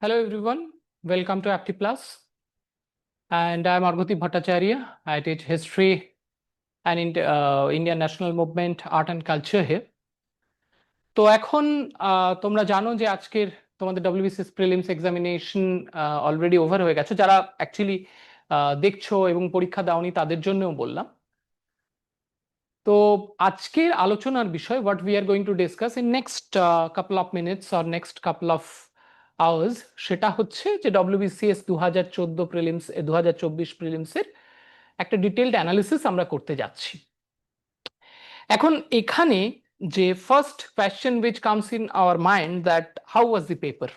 Hello everyone, welcome to Apti Plus. And I'm Argoti Bhattacharya. I teach history and Indian national movement, art and culture here. তো এখন তোমরা জানো যে আজকের তোমাদের WBCS prelims examination already over হয়ে গেছে। যারা অ্যাকচুয়ালি দেখছো এবং পরীক্ষা দাওনি তাদের জন্যও বললাম। তো আজকের আলোচনার বিষয় what we are going to discuss in next couple of minutes or next couple of hours, সেটা হচ্ছে যে WBCS 2014 প্রিলিমস 2024 প্রিলিমসের একটা ডিটেলড অ্যানালিসিস আমরা করতে যাচ্ছি। এখন এখানে যে first question which comes in our mind that how was the paper,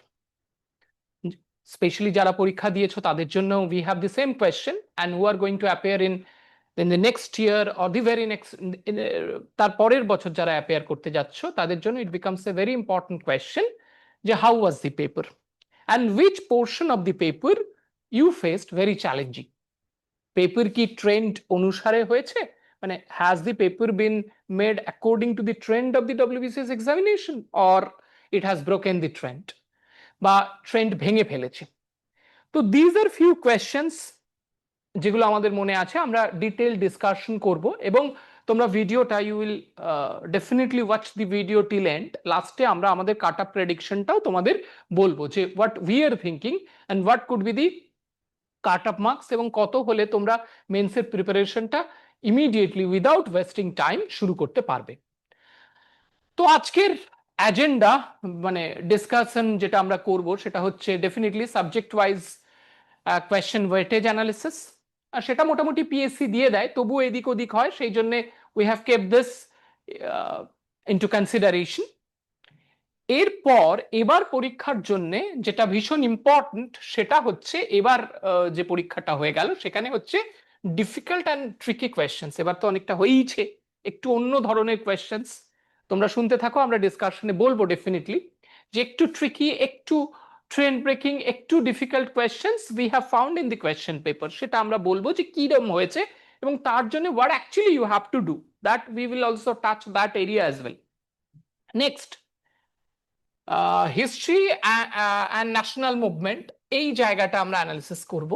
specially যারা পরীক্ষা দিয়েছো তাদের জন্য we have the same question and who R going to appear in the next year or the very next তার পরের বছর যারা appear করতে যাচ্ছ তাদের জন্য it becomes a very important question যে how was the paper and which portion of the paper you faced very challenging. Paper কি ট্রেন্ড অনুসারে হয়েছে, মানে has the paper been made according to the trend of the WBCS examination or it has broken the trend বা trend ভেঙে ফেলেছে? তো these are few questions যেগুলো আমাদের মনে আছে, আমরা ডিটেল ডিসকাশন করব এবং তোমরা ভিডিওটা you will definitely watch the video till end. লাস্টে আমরা আমাদের কাট আপ প্রেডিকশনটাও তোমাদের বলবো যে what we are thinking and what could be the cut up marks এবং কত হলে তোমরা মেন্সের প্রিপারেশনটা ইমিডিয়েটলি উইদাউট ওয়েস্টিং টাইম শুরু করতে পারবে। তো আজকের অ্যাজেন্ডা মানে ডিসকাশন যেটা আমরা করব সেটা হচ্ছে definitely subject wise question weightage analysis. সেটা মোটামুটি পিএসসি দিয়ে দেয়, তবুও এদিক ওদিক হয়, সেই জন্য we have kept this into consideration. এরপর এবার পরীক্ষার জন্য যেটা ভীষণ ইম্পর্টেন্ট সেটা হচ্ছে এবার যে পরীক্ষাটা হয়ে গেল সেখানে হচ্ছে ডিফিকাল্ট অ্যান্ড ট্রিকি কোয়েশ্চেন্স। এবার তো অনেকটা হয়েইছে, একটু অন্য ধরনের কোয়েশ্চেন্স তোমরা শুনতে থাকো, আমরা ডিসকাশনে বলবো ডেফিনেটলি যে একটু ট্রিকি, একটু ট্রেন্ড ব্রেকিং, একটু difficult questions we have found in the question paper. সেটা আমরা বলবো যে কিরকম হয়েছে এবং তার জন্য what actually you have to do, that we will also touch that area as well. Next history and national movement, এই জায়গাটা আমরা অ্যানালিসিস করব।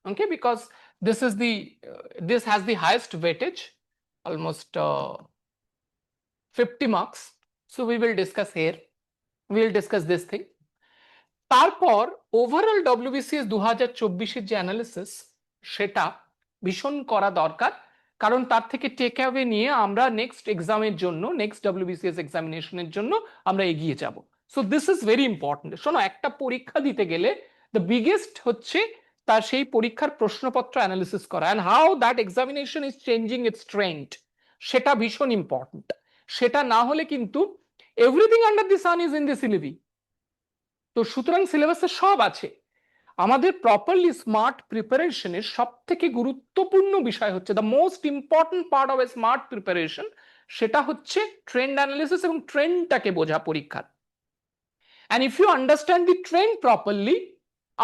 Okay, because this is the this has the highest weightage, almost 50 marks, so we will discuss here, we will discuss this thing. তারপর overall WBCS 2024 যে analysis সেটা ভীষণ করা দরকার, কারণ তার থেকে টেক অ্যাওয়ে নিয়ে আমরা নেক্সট এক্সামের জন্য, নেক্সট WBCS এক্সামিনেশনের জন্য আমরা এগিয়ে যাব। So this is very important. শোনো, একটা পরীক্ষা দিতে গেলে দ্য বিগেস্ট হচ্ছে তার সেই পরীক্ষার প্রশ্নপত্র অ্যানালিসিস করা and how that examination is changing its trend, সেটা ভীষণ ইম্পর্টেন্ট। সেটা না হলে কিন্তু everything under the sun is in the syllabus. তো সুতরাং সিলেবাসে সব আছে। আমাদের প্রপারলি স্মার্ট প্রিপারেশনের সব থেকে গুরুত্বপূর্ণ বিষয় হচ্ছে the most important part of a smart preparation, সেটা হচ্ছে ট্রেন্ড অ্যানালিসিস এবং ট্রেন্ডটাকে বোঝা পরীক্ষার। And if you understand the trend properly,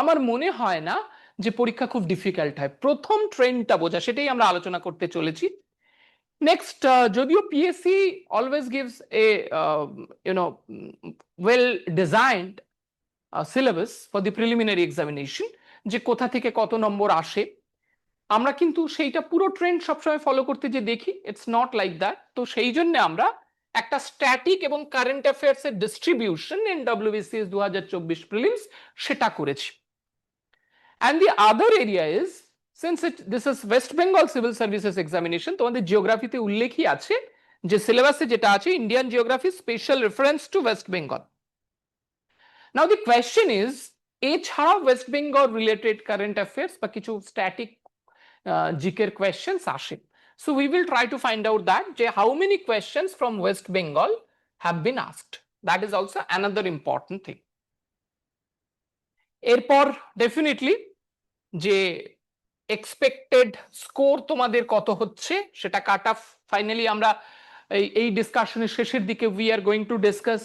আমার মনে হয় না যে পরীক্ষা খুব ডিফিকাল্ট হয়। প্রথম ট্রেন্ডটা বোঝা, সেটাই আমরা আলোচনা করতে চলেছি। নেক্সট, যদিও PSC always gives a well designed syllabus for the preliminary examination, যে কোথা থেকে কত নম্বর আসে, আমরা কিন্তু সেইটা পুরো ট্রেন্ড সবসময় ফলো করতে যে দেখি, ইটস নট লাইক দ্যাট। তো সেই জন্য আমরা একটা স্ট্যাটিক এবং কারেন্ট অ্যাফেয়ার্স এর ডিস্ট্রিবিউশন ইন WBCS 2024 প্রিলিমস সেটা করেছি। And the other area is, since this is West Bengal civil services examination, তোমাদের জিওগ্রাফিতে উল্লেখই আছে যে সিলেবাসে যেটা আছে Indian geography special reference to West Bengal. Now the question is, এছাড়াও West Bengal related current affairs বা কিছু স্ট্যাটিক জিকের কোয়েশ্চেন্স আসে। So we will try to find out that যে how many questions from West Bengal have been asked. That is also another important thing. এরপর definitely যে expected score তোমাদের কত হচ্ছে সেটা কাট অফ, ফাইনালি আমরা এই ডিসকাশনের শেষের দিকে we are going to discuss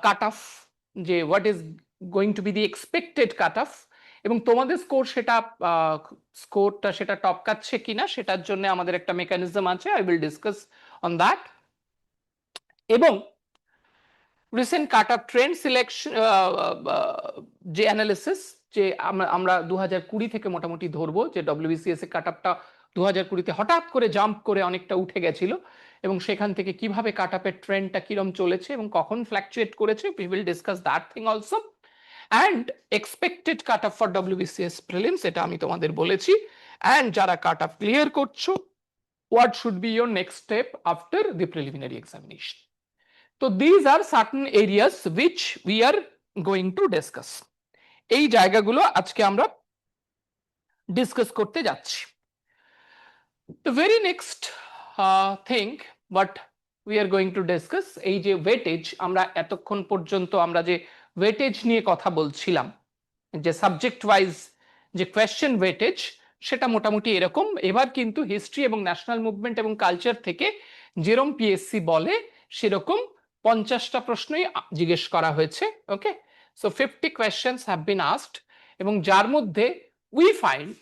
cut off, যে what is going to be the expected cut off এবং তোমাদের স্কোর সেটা স্কোরটা সেটা টপকাচ্ছে কিনা সেটার জন্য আমাদের একটা মেকানিজম আছে, I will discuss on that. এবং recent cut off trend selection, যে অ্যানালিসিস, যে আমরা 2020 থেকে মোটামুটি ধরবো যে ডব্লিউবিসিএস এর কাট অফটা 2020-তে হঠাৎ করে জাম্প করে অনেকটা উঠে গেছিল, এবং সেখান থেকে কিভাবে কাট অফের ট্রেন্ডটা কিরম চলেছে এবং কখন ফ্ল্যাকচুয়েট করেছে, we will discuss that thing also. And expected cut of for WBCS prelims, এটা আমি তোমাদের বলেছি। অ্যান্ড যারা কাট অফ ক্লিয়ার করছো, what should be your next step after the preliminary examination. So these are certain areas which we are going to discuss. এই জায়গাগুলো আজকে আমরা ডিসকাস করতে যাচ্ছি। The very next thing what we are going to discuss, এই যে weightage, আমরা এতক্ষণ পর্যন্ত আমরা যে ওয়েটেজ নিয়ে কথা বলছিলাম, যে সাবজেক্ট ওয়াইজ যে কোয়েশ্চেন ওয়েটেজ, সেটা মোটামুটি এরকম। এবার কিন্তু হিস্ট্রি এবং ন্যাশনাল মুভমেন্ট এবং কালচার থেকে যেরকম পিএসসি বলে সেরকম 50টা প্রশ্নই জিজ্ঞেস করা হয়েছে। Okay, so 50 questions have been asked, এবং যার মধ্যে উই ফাইন্ড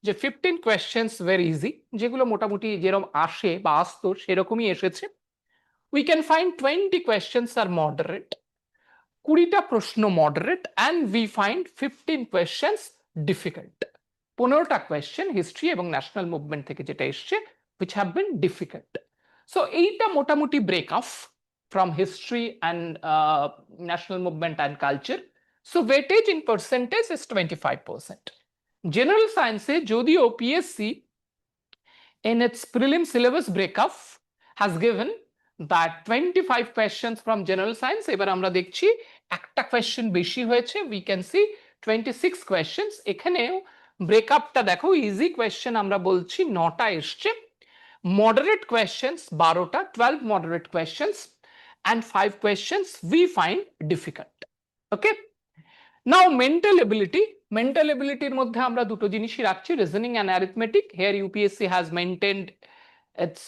যে 15 কোয়েশ্চেন্স ভেরি ইজি, যেগুলো মোটামুটি যেরকম আসে বা আসতো সেরকমই এসেছে। We can find 20 questions are moderate, 20টা প্রশ্ন moderate, and we find 15 questions difficult. 15টা কোয়েশ্চেন হিস্ট্রি এবং ন্যাশনাল মুভমেন্ট থেকে যেটা এসছে which have been difficult. So এইটা মোটামুটি break off from history and national movement and culture. So weightage in percentage is 25%. General science এ যদিও PSC in its prelim syllabus breakup has given that 25 questions from general science, এবার আমরা দেখছি একটা question বেশি হয়েছে, we can see 26 questions। এখানেও ব্রেকআপটা দেখো, easy question আমরা বলছি 9টা এসছে, moderate questions 12টা, 12 moderate questions, and 5 questions we find difficult. Okay, now mental ability, mental ability এর মধ্যে আমরা দুটো জিনিসই রাখছি, reasoning and arithmetic. Here UPSC has maintained its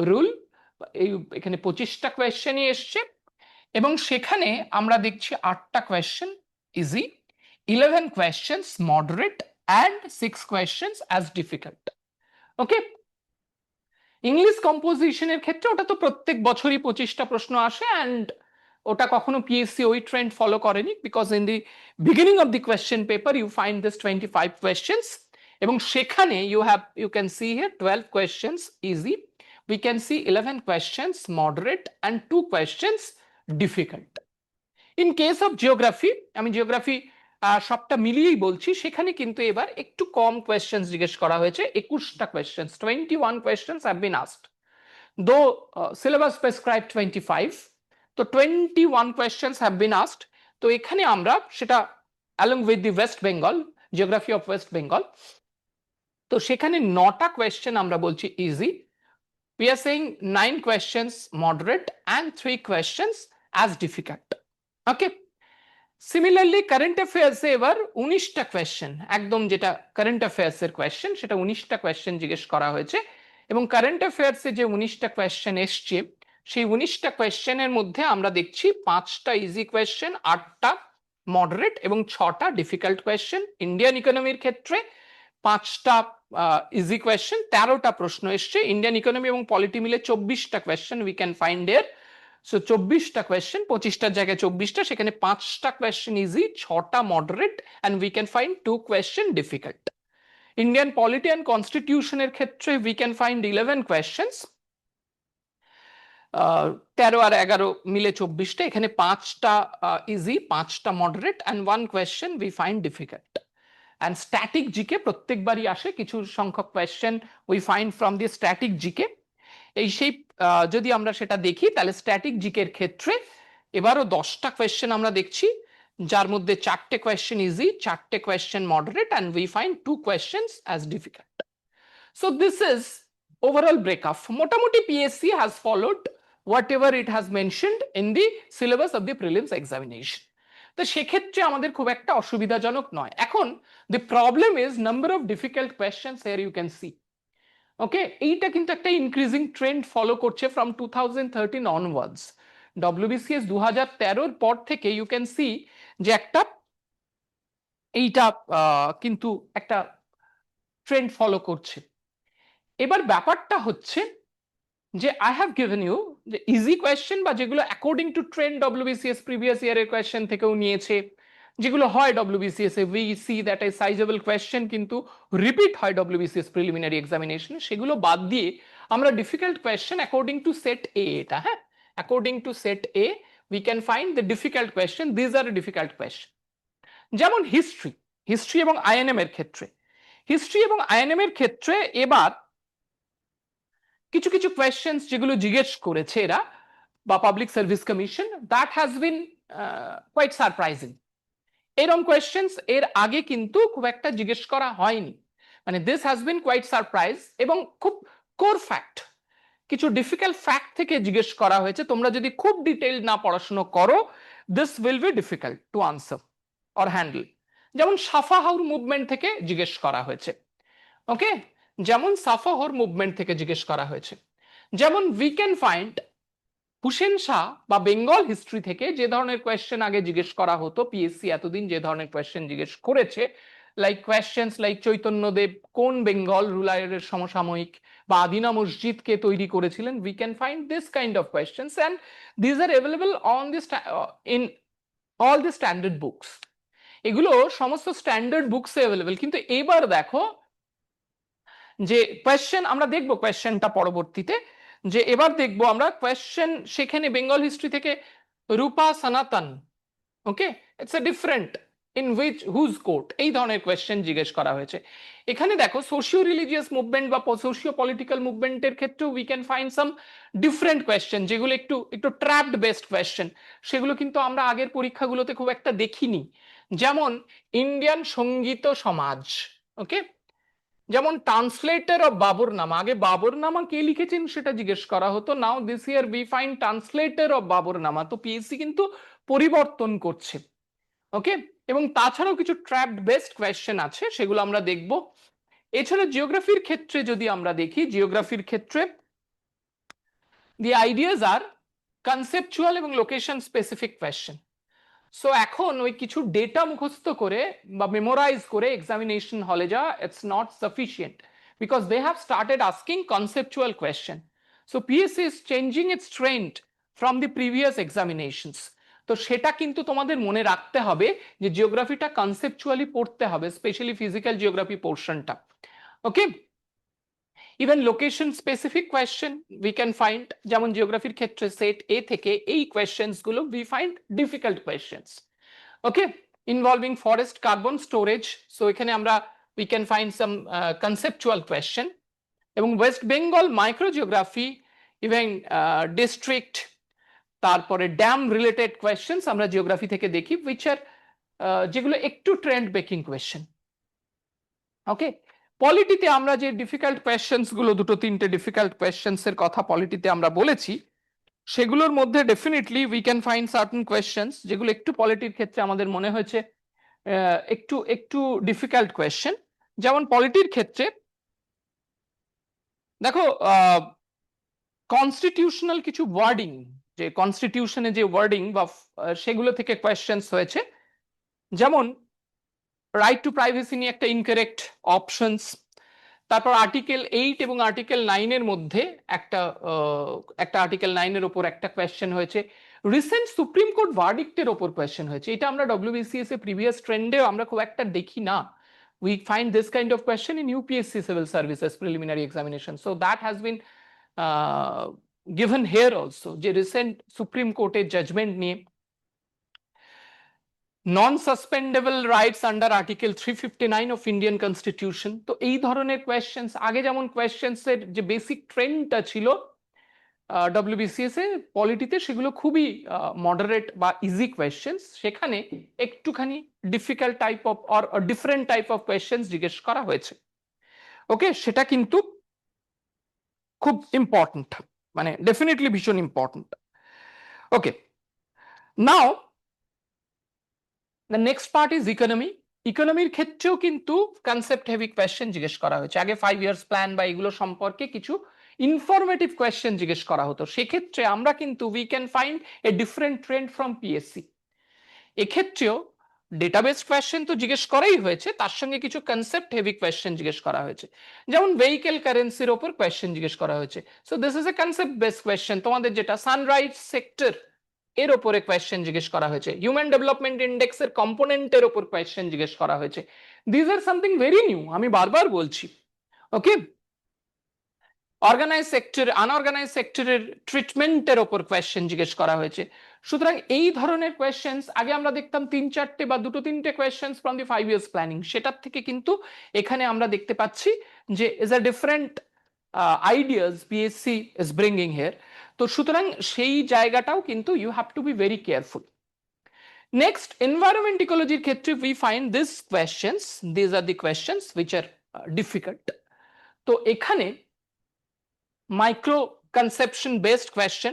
rule. এখানে 25টা কোয়েশ্চেনই এসছে, এবং সেখানে আমরা দেখছি 8টা question easy, 11 questions moderate, and 6 questions as difficult. Okay, English কম্পোজিশনের ক্ষেত্রে ওটা তো প্রত্যেক বছরই 25টা প্রশ্ন আসে, অ্যান্ড ওটা কখনো পিএসসি ওই ট্রেন্ড ফলো করেনি, because in the beginning of the question paper you find this 25 questions, এবং সেখানে you can see here 12 questions easy, we can see 11 questions moderate and 2 questions difficult. In case of geography, আমি geography সবটা মিলিয়েই বলছি, সেখানে কিন্তু এবার একটু কম কোয়েশ্চেন্স জিজ্ঞেস করা হয়েছে, 21টা questions, 21 questions have been asked, though syllabus prescribed 25, তো 21 questions have been asked। তো এখানে আমরা সেটা along with the West Bengal, geography of West Bengal, তো সেখানে 9টা কোয়েশ্চেন আমরা বলছি easy, we are saying 9 questions moderate and 3 questions as difficult. Okay, similarly current affairs এ এবার 19টা কোয়েশ্চেন, একদম যেটা কারেন্ট অ্যাফেয়ার্স এর কোয়েশ্চেন, সেটা 19টা কোয়েশ্চেন জিজ্ঞেস করা হয়েছে, এবং কারেন্ট অ্যাফেয়ার্স এ যে 19টা কোয়েশ্চেন এসছে, সেই 19টা কোয়েশ্চেনের মধ্যে আমরা দেখছি 5টা ইজি কোয়েশ্চেন, 8টা মডারেট এবং 6টা ডিফিকাল্ট কোয়েশ্চেন। ইন্ডিয়ান ইকোনমির ক্ষেত্রে 5টা ইজি কোয়েশ্চেন, 13টা প্রশ্ন এসছে। ইন্ডিয়ান ইকোনমি এবং পলিটি মিলে 24টা কোয়েশ্চেন উই ক্যান ফাইন্ড এর। সো 24টা কোয়েশ্চেন, 25টার জায়গায় 24টা, সেখানে 5টা কোয়েশ্চেন ইজি, 6টা moderate, and we can find 2 question difficult. Indian polity and কনস্টিটিউশনের ক্ষেত্রে উই ক্যান ফাইন্ড 11 কোয়েশ্চেন্স, 13 আর 11 মিলে 24টা, এখানে 5টা ইজি, 5টা moderate, and 1 question we find difficult. And static GK প্রত্যেকবারই আসে, কিছু সংখ্যক question we find from the static GK. এই সেই যদি আমরা সেটা দেখি, তাহলে স্ট্যাটিক জিকের ক্ষেত্রে এবারও 10টা কোয়েশ্চেন আমরা দেখছি, যার মধ্যে 4টে কোয়েশ্চেন ইজি, 4টে question moderate, and we find 2 questions as difficult. So this is overall breakup. মোটামুটি PSC has followed whatever it has mentioned in the syllabus of the prelims examination. তো সেক্ষেত্রে আমাদের খুব একটা অসুবিধাজনক নয়। এখন the problem is number of difficult questions, here you can see. Okay, এইটা কিন্তু একটা ইনক্রিজিং ট্রেন্ড ফলো করছে ফ্রম 2013 অনওয়ার্ডস। ডব্লিউবিসিএস 2013-র পর থেকে ইউ ক্যান সি যে একটা এইটা কিন্তু একটা ট্রেন্ড ফলো করছে। এবার ব্যাপারটা হচ্ছে যে আই হ্যাভ গিভেন ইউ যে ইজি কোয়েশ্চেন বা যেগুলো according to trend WBCS previous ইয়ারের কোয়েশ্চেন থেকেও নিয়েছে, যেগুলো হয় ডব্লিউবিসিএস এ we see that a sizeable question কিন্তু রিপিট হয় ডব্লিউবিসিএস প্রিলিমিনারি এক্সামিনেশন, সেগুলো বাদ দিয়ে আমরা difficult question according to set A, এটা হ্যাঁ according to set A we can find the difficult question, these are difficult question. যেমন হিস্ট্রি এবং আইএনএম এর ক্ষেত্রে, হিস্ট্রি এবং আইএনএম এর ক্ষেত্রে এবার কিছু কিছু কোয়েশ্চেন্স যেগুলো জিজ্ঞেস করেছে এরা বা public service commission, that has been quite surprising. এরকম কোয়েশ্চেন্স এর আগে কিন্তু খুব একটা জিজ্ঞেস করা হয়নি, মানে this has been quite surprise, এবং খুব কোর ফ্যাক্ট, কিছু ডিফিকাল্ট ফ্যাক্ট থেকে জিজ্ঞেস করা হয়েছে। তোমরা যদি খুব ডিটেইল না পড়াশোনা করো, this will be difficult to answer or handle. যেমন সাফাহাউর মুভমেন্ট থেকে জিজ্ঞেস করা হয়েছে, ওকে, যেমন সাফাহর মুভমেন্ট থেকে জিজ্ঞেস করা হয়েছে। যেমন we can find Hussain Shah বা বেঙ্গল হিস্ট্রি থেকে যে ধরনের কোয়েশ্চেন আগে জিজ্ঞেস করা হতো, পিএসসি এতদিন যে ধরনের কোয়েশ্চেন জিজ্ঞেস করেছে, লাইক কোয়েশ্চেন্স লাইক চৈতন্যদেব কোন বেঙ্গল রুলারের সমসাময়িক বা আদিনা মসজিদ কে তৈরি করেছিলেন, we can find this kind of questions and this are available on this in all the standard books. এগুলো সমস্ত স্ট্যান্ডার্ড বুকসে অ্যাভেলেবল। কিন্তু এবার দেখো যে কোয়েশ্চেন আমরা দেখবো, কোয়েশ্চেনটা পরবর্তীতে, যে এবার দেখবো আমরা কোয়েশ্চেন সেখানে বেঙ্গল হিস্ট্রি থেকে Rupa Sanatan, okay, it's a different in which whose court, এই ধরনের কোয়েশ্চেন জিজ্ঞেস করা হয়েছে। এখানে দেখো সোশিও রিলিজিয়াস মুভমেন্ট বা সোশিও পলিটিক্যাল মুভমেন্টের ক্ষেত্রে we can find some different question, যেগুলো একটু একটু ট্র্যাপড বেসড কোয়েশ্চেন, সেগুলো কিন্তু আমরা আগের পরীক্ষাগুলোতে খুব একটা দেখিনি। যেমন ইন্ডিয়ান সঙ্গীত সমাজ, ওকে, যেমন ট্রান্সলেটর অফ বাবরনামা, আগে বাবরনামা কে লিখেছেন সেটা জিজ্ঞেস করা হতো, now this year we find translator of Baburnama. তো পিএসসি কিন্তু পরিবর্তন করছে, ওকে। এবং তাছাড়াও কিছু ট্র্যাপড বেসড কোয়েশ্চেন আছে, সেগুলো আমরা দেখব। এছাড়া জিওগ্রাফির ক্ষেত্রে যদি আমরা দেখি, জিওগ্রাফির ক্ষেত্রে দি আইডিয়াস আর কনসেপচুয়াল এবং লোকেশন স্পেসিফিক কোয়েশ্চেন। সো এখন ওই কিছু ডেটা মুখস্থ করে বা মেমোরাইজ করে এক্সামিনেশন হলে যাওয়া, it's not sufficient because they have started asking conceptual question. So PSC is changing its trend from the previous examinations. তো সেটা কিন্তু তোমাদের মনে রাখতে হবে যে জিওগ্রাফিটা কনসেপচুয়ালি পড়তে হবে, স্পেশালি ফিজিক্যাল জিওগ্রাফি পোর্শনটা, okay. Even location specific question we can find, যেমন জিওগ্রাফির ক্ষেত্রে সেট এ থেকে এই কোয়েশ্চেন্স গুলো we find difficult questions, okay, involving forest carbon storage. So এখানে আমরা we can find some conceptual question. এবং West Bengal microgeography, even district, তারপরে ড্যাম রিলেটেড কোয়েশ্চেন্স আমরা জিওগ্রাফি থেকে দেখি, উইচ আর যেগুলো একটু ট্রেন্ড বেকিং কোয়েশ্চেন, ওকে। পলিটিতে আমরা যে ডিফিকাল্ট কোয়েশ্চেন্স গুলো, দুটো তিনটে ডিফিকাল্ট কোয়েশ্চেন্স এর কথা পলিটিতে আমরা বলেছি, সেগুলোর মধ্যে definitely we can find certain questions যেগুলো একটু পলিটির ক্ষেত্রে আমাদের মনে হয়েছে একটু একটু ডিফিকাল্ট কোয়েশ্চেন। যেমন পলিটির ক্ষেত্রে দেখো কনস্টিটিউশনাল কিছু ওয়ার্ডিং, যে কনস্টিটিউশনে যে ওয়ার্ডিং বা সেগুলো থেকে কোয়েশ্চেন্স হয়েছে। যেমন রাইট টু প্রাইভেসি নিয়ে একটা ইনকারেক্ট অপশনস, তারপর আর্টিকেল 8 এবং আর্টিকেল 9 এর মধ্যে একটা একটা আর্টিকেল 9 এর উপর একটা কোয়েশ্চেন হয়েছে। রিসেন্ট সুপ্রিম কোর্ট ভার্ডিক্টের উপর কোয়েশ্চেন হয়েছে, এটা আমরা ডব্লিউবিসিএস এ প্রিভিয়াস ট্রেন্ডে আমরা খুব একটা দেখি না। We find this kind of question in UPSC civil services preliminary examination, so that has been given here also, যে রিসেন্ট সুপ্রিম কোর্টের জাজমেন্ট নিয়ে non suspendable rights under article 359 of Indian constitution. তো এই ধরনের কোয়েশ্চেন্স, আগে যেমন questions এর যে বেসিক ট্রেন্ডটা ছিল ডব্লিউবিসিএস এ পলিটিতে, সেগুলো খুবই মডারেট বা ইজি কোয়েশ্চেন্স, সেখানে একটুখানি difficult type of or different type of questions জিজ্ঞেস করা হয়েছে, ওকে। সেটা কিন্তু খুব ইম্পর্টেন্ট, মানে ডেফিনেটলি ভীষণ important, okay. Now the next part is economy. ইকোনমির ক্ষেত্রেও কিন্তু কনসেপ্ট হেভি কোয়েশ্চেন জিজ্ঞেস করা হয়েছে। আগে 5 ইয়ার্স প্ল্যান বা এগুলো সম্পর্কে কিছু ইনফরমেটিভ কোয়েশ্চেন জিজ্ঞেস করা হতো, সেক্ষেত্রে আমরা কিন্তু we can find a different trend from PSC. এক্ষেত্রেও ডেটাবেস কোয়েশ্চেন তো জিজ্ঞেস করাই হয়েছে, তার সঙ্গে কিছু কনসেপ্ট হেভি কোয়েশ্চেন জিজ্ঞেস করা হয়েছে, যেমন ভেহিকেল কারেন্সির ওপর কোয়েশ্চেন জিজ্ঞেস করা হয়েছে। So this is A concept base question. তোমাদের যেটা সানরাইজ সেক্টর এর ওপরে কোয়েশ্চেন জিজ্ঞেস করা হয়েছে, হিউম্যান ডেভেলপমেন্ট ইন্ডেক্সের কম্পোনেন্টের ওপর কোয়েশ্চেন জিজ্ঞেস করা হয়েছে। This are something very new, আমি বারবার বলছি। ওকে, অর্গানাইজ সেক্টর আনঅর্গানাইজ সেক্টরের ট্রিটমেন্টের ওপর কোয়েশ্চেন জিজ্ঞেস করা হয়েছে। সুতরাং এই ধরনের কোয়েশ্চেন্স আগে আমরা দেখতাম 3-4টে বা 2-3টে questions from the 5 years planning, সেটার থেকে কিন্তু এখানে আমরা দেখতে পাচ্ছি যে is a different ideas PSC is bringing here. তো সুতরাং সেই জায়গাটাও কিন্তু you have to be very careful. Next, environment ইকোলজির ক্ষেত্রে we find this questions, these are the questions which are difficult. তো এখানে micro conception based question,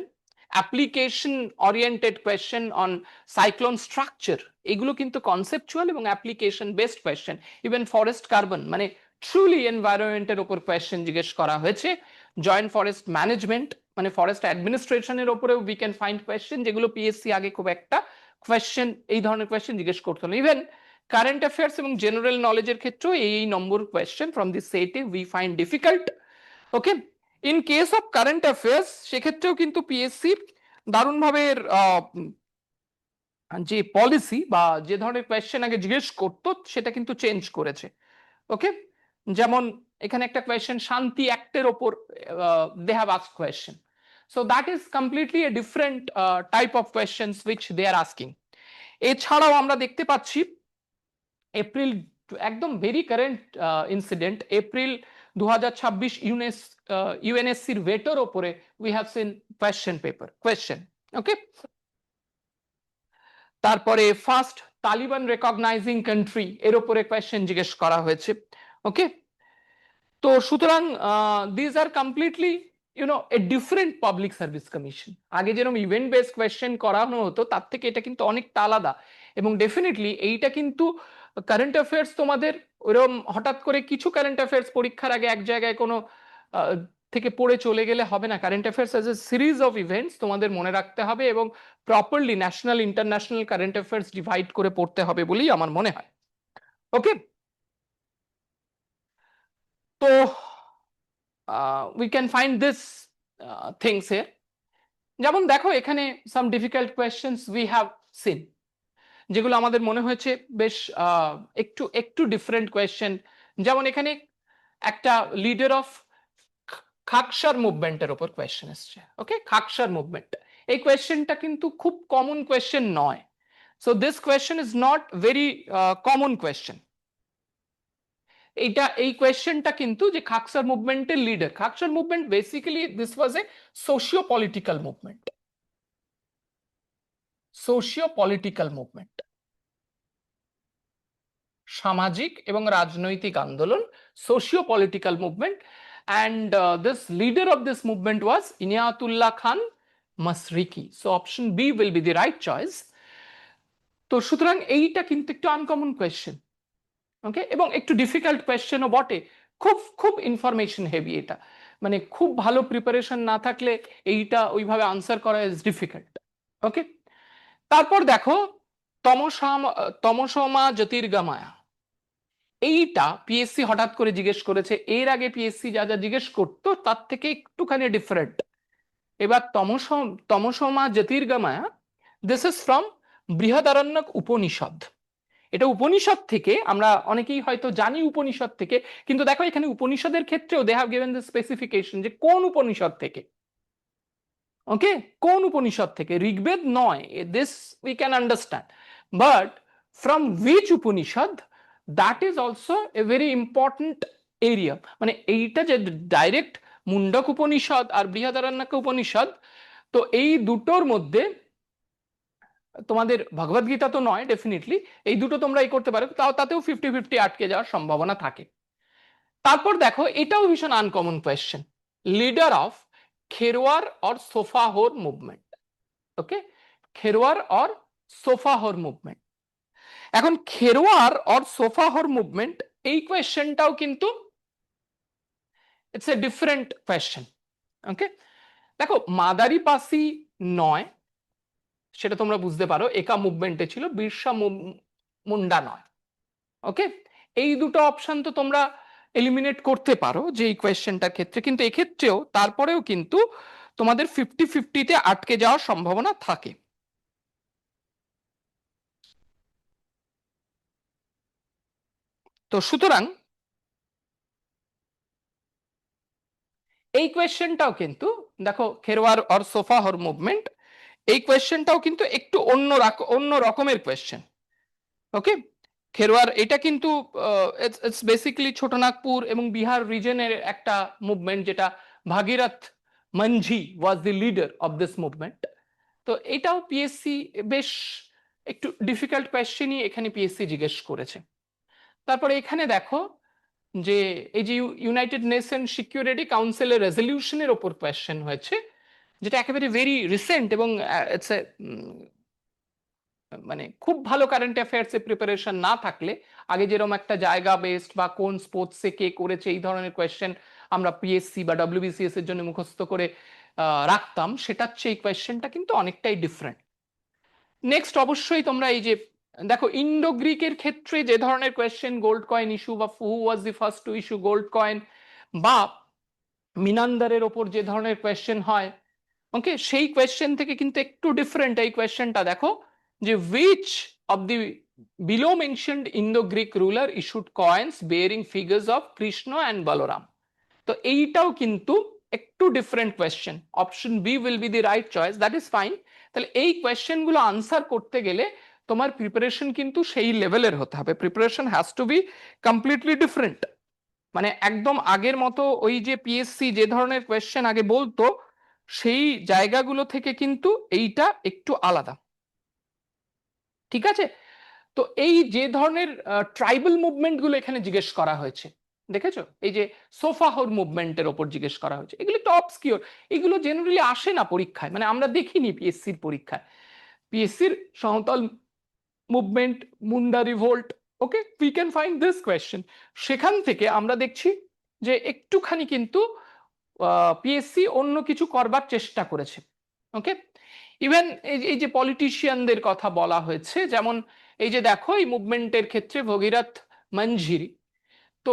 application oriented question on cyclone structure, এগুলো কিন্তু কনসেপচুয়াল এবং application based question. Even forest carbon মানে truly এনভায়রনমেন্টের উপর question জিজ্ঞেস করা হয়েছে। জয়েন্ট ফরেস্ট ম্যানেজমেন্ট মানে ফরেস্ট অ্যাডমিনিস্ট্রেশনের উপরেও উই ক্যান ফাইন্ড কোয়েশ্চেন, যেগুলো পিএসসি আগে খুব একটা কোয়েশ্চেন এই ধরনের কোয়েশ্চেন জিজ্ঞেস করতো না। ইভেন কারেন্ট অ্যাফেয়ার্স এবং জেনারেল নলেজের ক্ষেত্রেও এই নম্বর কোয়েশ্চেন ফ্রম দিস সেটে we find difficult. Okay, in case of current affairs সেক্ষেত্রেও কিন্তু পিএসসি দারুণভাবে যে পলিসি বা যে ধরনের কোয়েশ্চেন আগে জিজ্ঞেস করতো সেটা কিন্তু চেঞ্জ করেছে। ওকে, যেমন এখানে একটা কোয়েশ্চেন শান্তি অ্যাক্টের ওপর they have asked question. So that is completely a different type of questions which they are asking. এছাড়াও আমরা দেখতে পাচ্ছি এপ্রিল, একদম ভেরি কারেন্ট ইনসিডেন্ট, এপ্রিল 2026 ইউএনএসসির ভেটোর ওপরে we have seen question paper question. Okay, তারপরে ফার্স্ট তালিবান রেকগনাইজিং কান্ট্রি এর ওপরে কোয়েশ্চেন জিজ্ঞেস করা হয়েছে। ওকে, তো সুতরাং this are completely a different public service commission. আগে যেরকম ইভেন্ট বেসড কোয়েশ্চেন করানো হতো তার থেকে এটা কিন্তু অনেকটা আলাদা, এবং ডেফিনেটলি এইটা কিন্তু কারেন্ট অ্যাফেয়ার্স তোমাদের ওরকম হঠাৎ করে কিছু কারেন্ট অ্যাফেয়ার্স পরীক্ষার আগে এক জায়গায় কোনো থেকে পড়ে চলে গেলে হবে না। Current affairs as a series of events তোমাদের মনে রাখতে হবে এবং properly national international current affairs divide করে পড়তে হবে বলেই আমার মনে হয়। ওকে, তো we can find this things here. যেমন দেখো এখানে some difficult questions we have seen, যেগুলো আমাদের মনে হয়েছে বেশ একটু একটু ডিফারেন্ট কোয়েশ্চেন। যেমন এখানে একটা লিডার অফ খাকসার মুভমেন্টের ওপর কোয়েশ্চেন এসছে। ওকে, খাকসার মুভমেন্ট, এই কোয়েশ্চেনটা কিন্তু খুব কমন কোয়েশ্চেন নয়। So this question is not very common question. এই কোয়েশ্চেনটা কিন্তু যে খাকসার মুভমেন্টের leader, Khaksar movement basically this was a socio political movement, socio political movement, সামাজিক এবং রাজনৈতিক আন্দোলন, socio political movement. And this leader of this movement was Inayatullah Khan Mashriqi. So option B will be the right choice. তো সুতরাং এইটা কিন্তু একটু আনকমন কোয়েশ্চেন। ওকে, এবং একটু ডিফিকাল্ট কোয়েশ্চেনও বটে, খুব খুব ইনফরমেশন হেভি এটা, মানে খুব ভালো প্রিপারেশন না থাকলে এইটা ওইভাবে আনসার করা ইজ ডিফিকাল্ট। ওকে, তারপর দেখো তমসমা জ্যোতির্গময়া, এইটা পিএসসি হঠাৎ করে জিজ্ঞেস করেছে। এর আগে পিএসসি যা যা জিজ্ঞেস করতো তার থেকে একটুখানি ডিফারেন্ট। এবার তমসমা জ্যোতির্গময়া, this is from Brihadaranyaka Upanishad. এটা উপনিষদ থেকে, আমরা অনেকেই হয়তো জানি উপনিষদ থেকে, কিন্তু দেখো এখানে উপনিষদের ক্ষেত্রেও they have given the specification যে কোন উপনিষদ থেকে। ওকে, কোন উপনিষদ থেকে, ঋগ্বেদ নয়, this we can understand, but from which Upanishad, that is also a very important area. মানে এইটা যে ডাইরেক্ট মুন্ডক উপনিষদ আর বৃহদারণ্যক উপনিষদ, তো এই দুটোর মধ্যে তোমাদের ভগবদ গীতা তো নয় ডেফিনেটলি, এই দুটো তোমরা এই করতে পারো, তাতেও 50-50 আটকে যাওয়ার সম্ভাবনা থাকে। তারপর দেখো এটাও ভীষণ uncommon question, leader of Kherwar or Saphahor movement. Okay, Kherwar or Saphahor movement. এখন খেরওয়ার অর সোফাহোর মুভমেন্ট, এই কোয়েশ্চেনটাও কিন্তু it's a different question. Okay, দেখো মাদারিপাসি নয়, সেটা তোমরা বুঝতে পারো, একা মুভমেন্টে ছিল। মুন্ডা নয়। ওকে, এই দুটো অপশন তো তোমরা এলিমিনেট করতে পারো যে এই কোয়েশ্চেনটার ক্ষেত্রে, কিন্তু এক্ষেত্রেও তারপরেও কিন্তু তোমাদের 50-50-তে আটকে যাওয়ার সম্ভাবনা থাকে। তো সুতরাং এই কোয়েশ্চেনটাও কিন্তু দেখো, Kherwar or sofa Har movement, এই কোয়েশ্চেনটাও কিন্তু একটু অন্য রকমের কোয়েশ্চেন। ওকে, খেরওয়ার এটা কিন্তু ইটস বেসিক্যালি ছোটনাগপুর এবং বিহার রিজনের একটা মুভমেন্ট, যেটা Bhagirath Manjhi was the leader of this movement. তো এটাও পিএসসি বেশ একটু ডিফিকাল্ট কোয়েশ্চেনই এখানে পিএসসি জিজ্ঞেস করেছে। তারপরে এখানে দেখো যে এই যে ইউনাইটেড নেশন সিকিউরিটি কাউন্সিলের রেজলিউশনের ওপর কোয়েশ্চেন হয়েছে, যেটা একেবারে ভেরি রিসেন্ট এবং ইটস এ মানে খুব ভালো কারেন্ট অ্যাফেয়ার্স এ প্রিপারেশন না থাকলে আগে যেরকম একটা জায়গা বেসড বা কোন স্পোর্টসে কে করেছে এই ধরনের কোয়েশ্চেন আমরা পিএসসি বা ডব্লিউবিসিএস এর জন্য মুখস্থ করে রাখতাম, সেটার চেয়ে এই কোয়েশ্চেনটা কিন্তু অনেকটাই ডিফারেন্ট। নেক্সট অবশ্যই তোমরা এই যে দেখো, ইন্ডো গ্রিকের ক্ষেত্রে যে ধরনের কোয়েশ্চেন, গোল্ড কয়েন ইস্যু বা who was the first to issue gold coin, বা মিনান্দারের ওপর যে ধরনের কোয়েশ্চেন হয়, ওকে, সেই কোয়েশ্চেন থেকে কিন্তু একটু ডিফারেন্ট এই কোয়েশ্চেনটা। দেখো যে which of the below mentioned Indo-Greek ruler issued coins bearing figures of Krishna and Balaram? তো এইটাও কিন্তু একটু different question. Option B will be the right choice, that is fine. তাহলে এই কোয়েশ্চেনগুলো আনসার করতে গেলে তোমার প্রিপারেশন কিন্তু সেই লেভেলের হতে হবে, preparation has to B completely different. মানে একদম আগের মতো ওই যে পিএসসি যে ধরনের কোয়েশ্চেন আগে বলতো সেই জায়গাগুলো থেকে কিন্তু এইটা একটু আলাদা। ঠিক আছে, তো এই যে ধরনের ট্রাইবাল মুভমেন্ট গুলো এখানে জিজ্ঞেস করা হয়েছে, দেখেছো এই যে সোফাহর মুভমেন্টের ওপর জিজ্ঞেস করা হয়েছে, এগুলো একটু অবস্কিওর, এগুলো জেনারেলি আসে না পরীক্ষায়, মানে আমরা দেখিনি পিএসসির পরীক্ষায়। পিএসসির Santhal movement, Munda revolt, okay, we can find this question. সেখান থেকে আমরা দেখছি যে একটুখানি কিন্তু পিএসসি অন্য কিছু করবার চেষ্টা করেছে। ওকে, ইভেন এই যে পলিটিশিয়ানদের কথা বলা হয়েছে, যেমন এই যে দেখো এই মুভমেন্টের ক্ষেত্রে ভগীরথ মঞ্জিরি, তো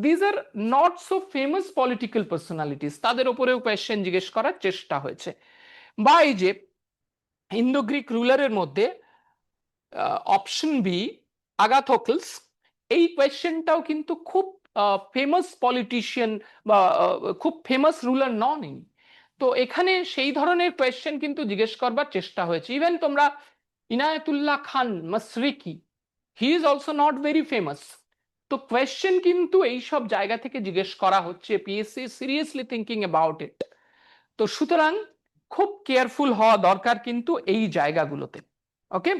these are not so famous political personalities, তাদের উপরেও কোয়েশ্চেন জিজ্ঞেস করার চেষ্টা হয়েছে। বা এই যে ইন্দো গ্রিক রুলারের মধ্যে অপশন বি আগাথোকলস, এই কোয়েশ্চেনটাও কিন্তু খুব ফেমাস পলিটিশিয়ান বা খুব ফেমাস রুলার নন ইনি। তো এখানে সেই ধরনের কোয়েশ্চেন কিন্তু জিজ্ঞেস করবার চেষ্টা হয়েছে। ইভেন তোমরা Inayatullah Khan Mashriqi, he is also not very famous. তো কোয়েশ্চেন কিন্তু এই সব জায়গা থেকে জিজ্ঞেস করা হচ্ছে, PSC seriously thinking about it. তো সুতরাং খুব কেয়ারফুল হওয়া দরকার কিন্তু এই জায়গাগুলোতে। ওকে,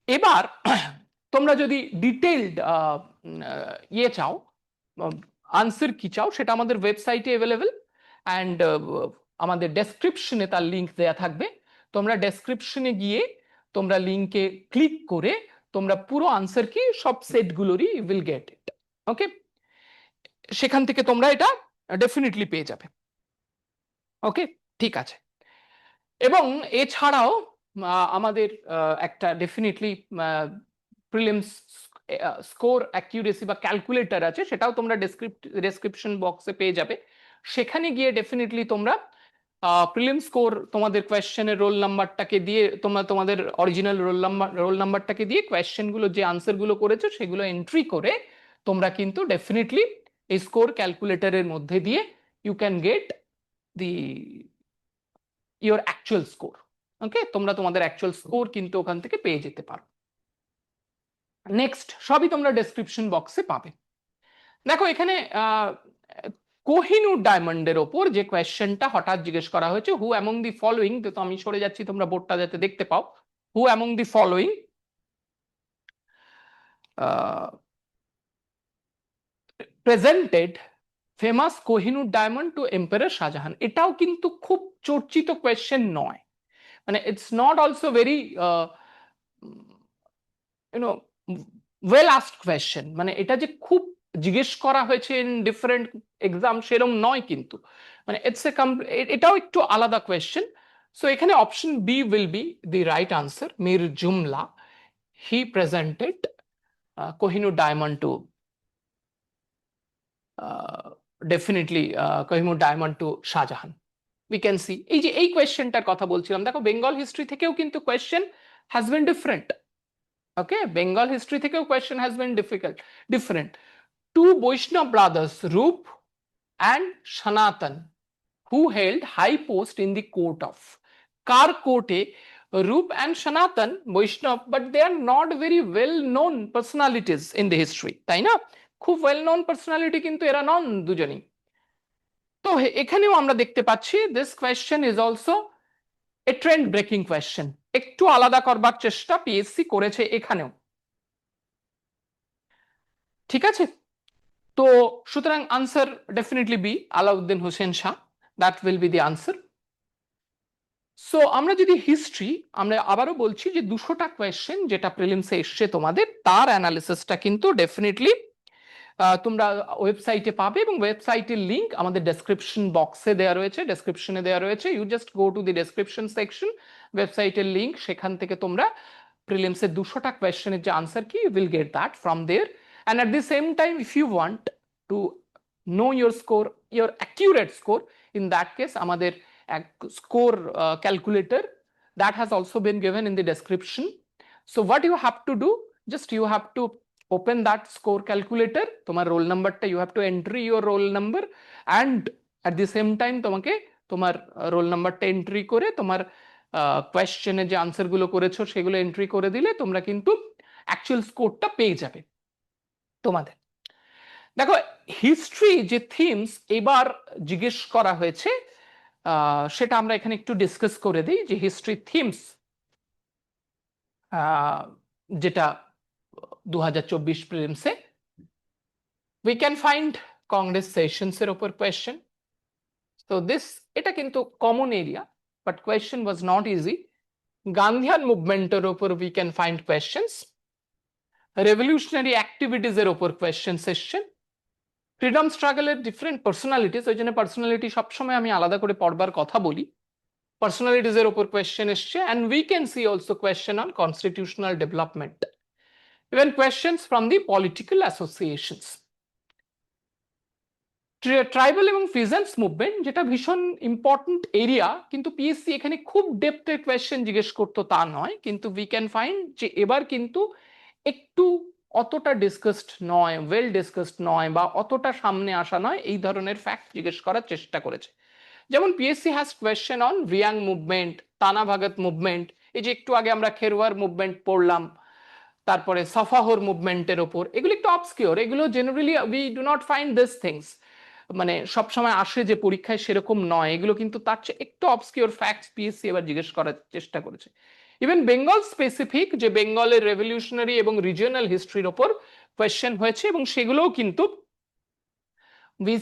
এবার তোমরা যদি ডিটেইলড ইয়ে চাও, আনসার কি চাও, সেটা আমাদের ওয়েবসাইটে অ্যাভেলেবেল, অ্যান্ড আমাদের ডেসক্রিপশনে তার লিঙ্ক দেয়া থাকবে। তোমরা ডেসক্রিপশনে গিয়ে তোমরা লিঙ্কে ক্লিক করে তোমরা পুরো আনসার কি সব সেটগুলোরই উইল গেট ইট। ওকে, সেখান থেকে তোমরা এটা ডেফিনেটলি পেয়ে যাবে। ওকে, ঠিক আছে। এবং এছাড়াও আমাদের একটা ডেফিনেটলি প্রিলিমস স্কোর অ্যাকিউরেসি বা ক্যালকুলেটর আছে, সেটাও তোমরা ডেসক্রিপশন বক্সে পেয়ে যাবে। সেখানে গিয়ে ডেফিনেটলি তোমরা প্রিলিম স্কোর, তোমাদের কোয়েশ্চেনের রোল নাম্বারটাকে দিয়ে, তোমরা তোমাদের অরিজিনাল রোল নাম্বারটাকে দিয়ে কোয়েশ্চেনগুলো যে আনসারগুলো করেছো সেগুলো এন্ট্রি করে তোমরা কিন্তু ডেফিনেটলি এই স্কোর ক্যালকুলেটরের মধ্যে দিয়ে you can get the your actual score. Okay, তোমরা তোমাদের অ্যাকচুয়াল স্কোর কিন্তু ওখান থেকে পেয়ে যেতে পারো। নেক্সট সবই তোমরা ডেসক্রিপশন বক্সে পাবে। দেখো এখানে কোহিনূর ডায়মন্ডের ওপর যে কোয়েশ্চেনটা হঠাৎ জিজ্ঞেস করা হয়েছে, হু অ্যামং দি ফলোইং, তো আমি সরে যাচ্ছি তোমরা বোর্ডটা যাতে দেখতে পাও, who among the following presented famous Kohinoor diamond to emperor Shah Jahan, এটাও কিন্তু খুব চর্চিত কোয়েশ্চেন নয়, মানে it's not also very you know well asked question, মানে এটা যে খুব জিজ্ঞেস করা হয়েছে ইন ডিফারেন্ট এক্সাম সেরকম নয় কিন্তু, মানে ইটস এ এটাও একটু আলাদা কোয়েশ্চেন। সো এখানে option B will be the right answer, Mir Jumla. he presented Kohinoor diamond to definitely Kohinoor diamond to Shahjahan. We can see এই যে এই কোয়েশ্চেনটার কথা বলছিলাম, দেখো বেঙ্গল হিস্ট্রি থেকেও কিন্তু question has been different. Okay, Bengal history থেকেও question has been different. Two Vaishnav brothers, Roop and Sanatan, who held high post in the court of কার কোর্টে? Roop and Sanatan, Vaishnav, but they are not very well known personalities in the history, তাই না? খুব well known personality কিন্তু এরা নন দুজনই। তো এখানেও আমরা দেখতে পাচ্ছি this question is also a trend breaking question, একটু আলাদা করবার চেষ্টা পিএসসি করেছে এখানেও। ঠিক আছে, তো সুতরাং answer definitely B, Alauddin Hossain Shah, that will be the answer. So আমরা যদি হিস্ট্রি, আমরা আবারও বলছি যে 200টা কোয়েশ্চেন যেটা প্রিলিমসে এসছে তোমাদের, তার অ্যানালিসিসটা কিন্তু ডেফিনেটলি তোমরা ওয়েবসাইটে পাবে, এবং ওয়েবসাইটের লিঙ্ক আমাদের ডেসক্রিপশন বক্সে দেওয়া রয়েছে, ডেসক্রিপশনে দেওয়া রয়েছে। You just go to the description section, ওয়েবসাইটের লিঙ্ক, সেখান থেকে তোমরা প্রিলিমসের 200টা কোয়েশ্চেনের যে আনসার কি, you will get that from there. And at the same time if you want to know your score, your accurate score, in that case আমাদের এক score calculator that has also been given in the description. So what you have to do, just you have to open that score calculator, তোমার roll number টা you have to entry your roll number, and at the same time তোমাকে তোমার roll number টা entry করে তোমার কোয়েশ্চেনে যে answer গুলো করেছো সেগুলো এন্ট্রি করে দিলে তোমরা কিন্তু অ্যাকচুয়াল স্কোরটা পেয়ে যাবে তোমাদের। দেখো হিস্ট্রি যে থিমস এবার জিজ্ঞেস করা হয়েছে সেটা আমরা এখানে একটু ডিসকাস করে দিই, যে হিস্ট্রি থিমস যেটা 2024 প্রিলিমসে we can find Congress sessions এর উপর কোয়েশ্চেন। তো এটা কিন্তু common area, but question was not easy. Gandhian মুভমেন্টের উপর we can find questions, revolutionary activities এর উপর কোয়েশ্চেন্স এসছেন, ফ্রিডম স্ট্রাগলের ডিফারেন্ট পার্সোনালিটিস, ওই জন্য পার্সোনালিটি সবসময় আমি আলাদা করে পড়বার কথা বলি, পার্সোনালিটিস এর উপর কোয়েশ্চেন এসছে। And we can see also question on constitutional development, even questions from the political associations. Tribal এবং ফিজেন্স মুভমেন্ট, যেটা ভীষণ ইম্পর্টেন্ট এরিয়া, কিন্তু পিএসসি এখানে খুব ডেপথের কোয়েশ্চেন জিজ্ঞেস করতো তা নয়, কিন্তু উই ক্যান ফাইন্ড যে এবার কিন্তু একটু অতটা ডিসকাসড নয়, ওয়েল ডিসকাসড নয়, বা অতটা সামনে আসা নয়, এই ধরনের ফ্যাক্ট জিজ্ঞেস করার চেষ্টা করেছে। যেমন PSC has question on Reang movement, তানা ভাগত মুভমেন্ট, এই যে একটু আগে আমরা খেরওয়ার মুভমেন্ট পড়লাম, তারপরে সাফাহর মুভমেন্টের ওপর, এগুলো একটু অবস্কিওর, এগুলো generally we do not find this things, মানে সবসময় আসে যে পরীক্ষায় সেরকম নয়, এগুলো কিন্তু তার চেয়ে একটু অবস্কিওর ফ্যাক্টস পিএসসি এবার জিজ্ঞেস করার চেষ্টা করেছে। ইভেন বেঙ্গল স্পেসিফিক, যে বেঙ্গলের রেভলিউশনারি এবং রিজিওনাল হিস্ট্রির ওপর কোয়েশ্চেন হয়েছে, এবং সেগুলোও কিন্তু উই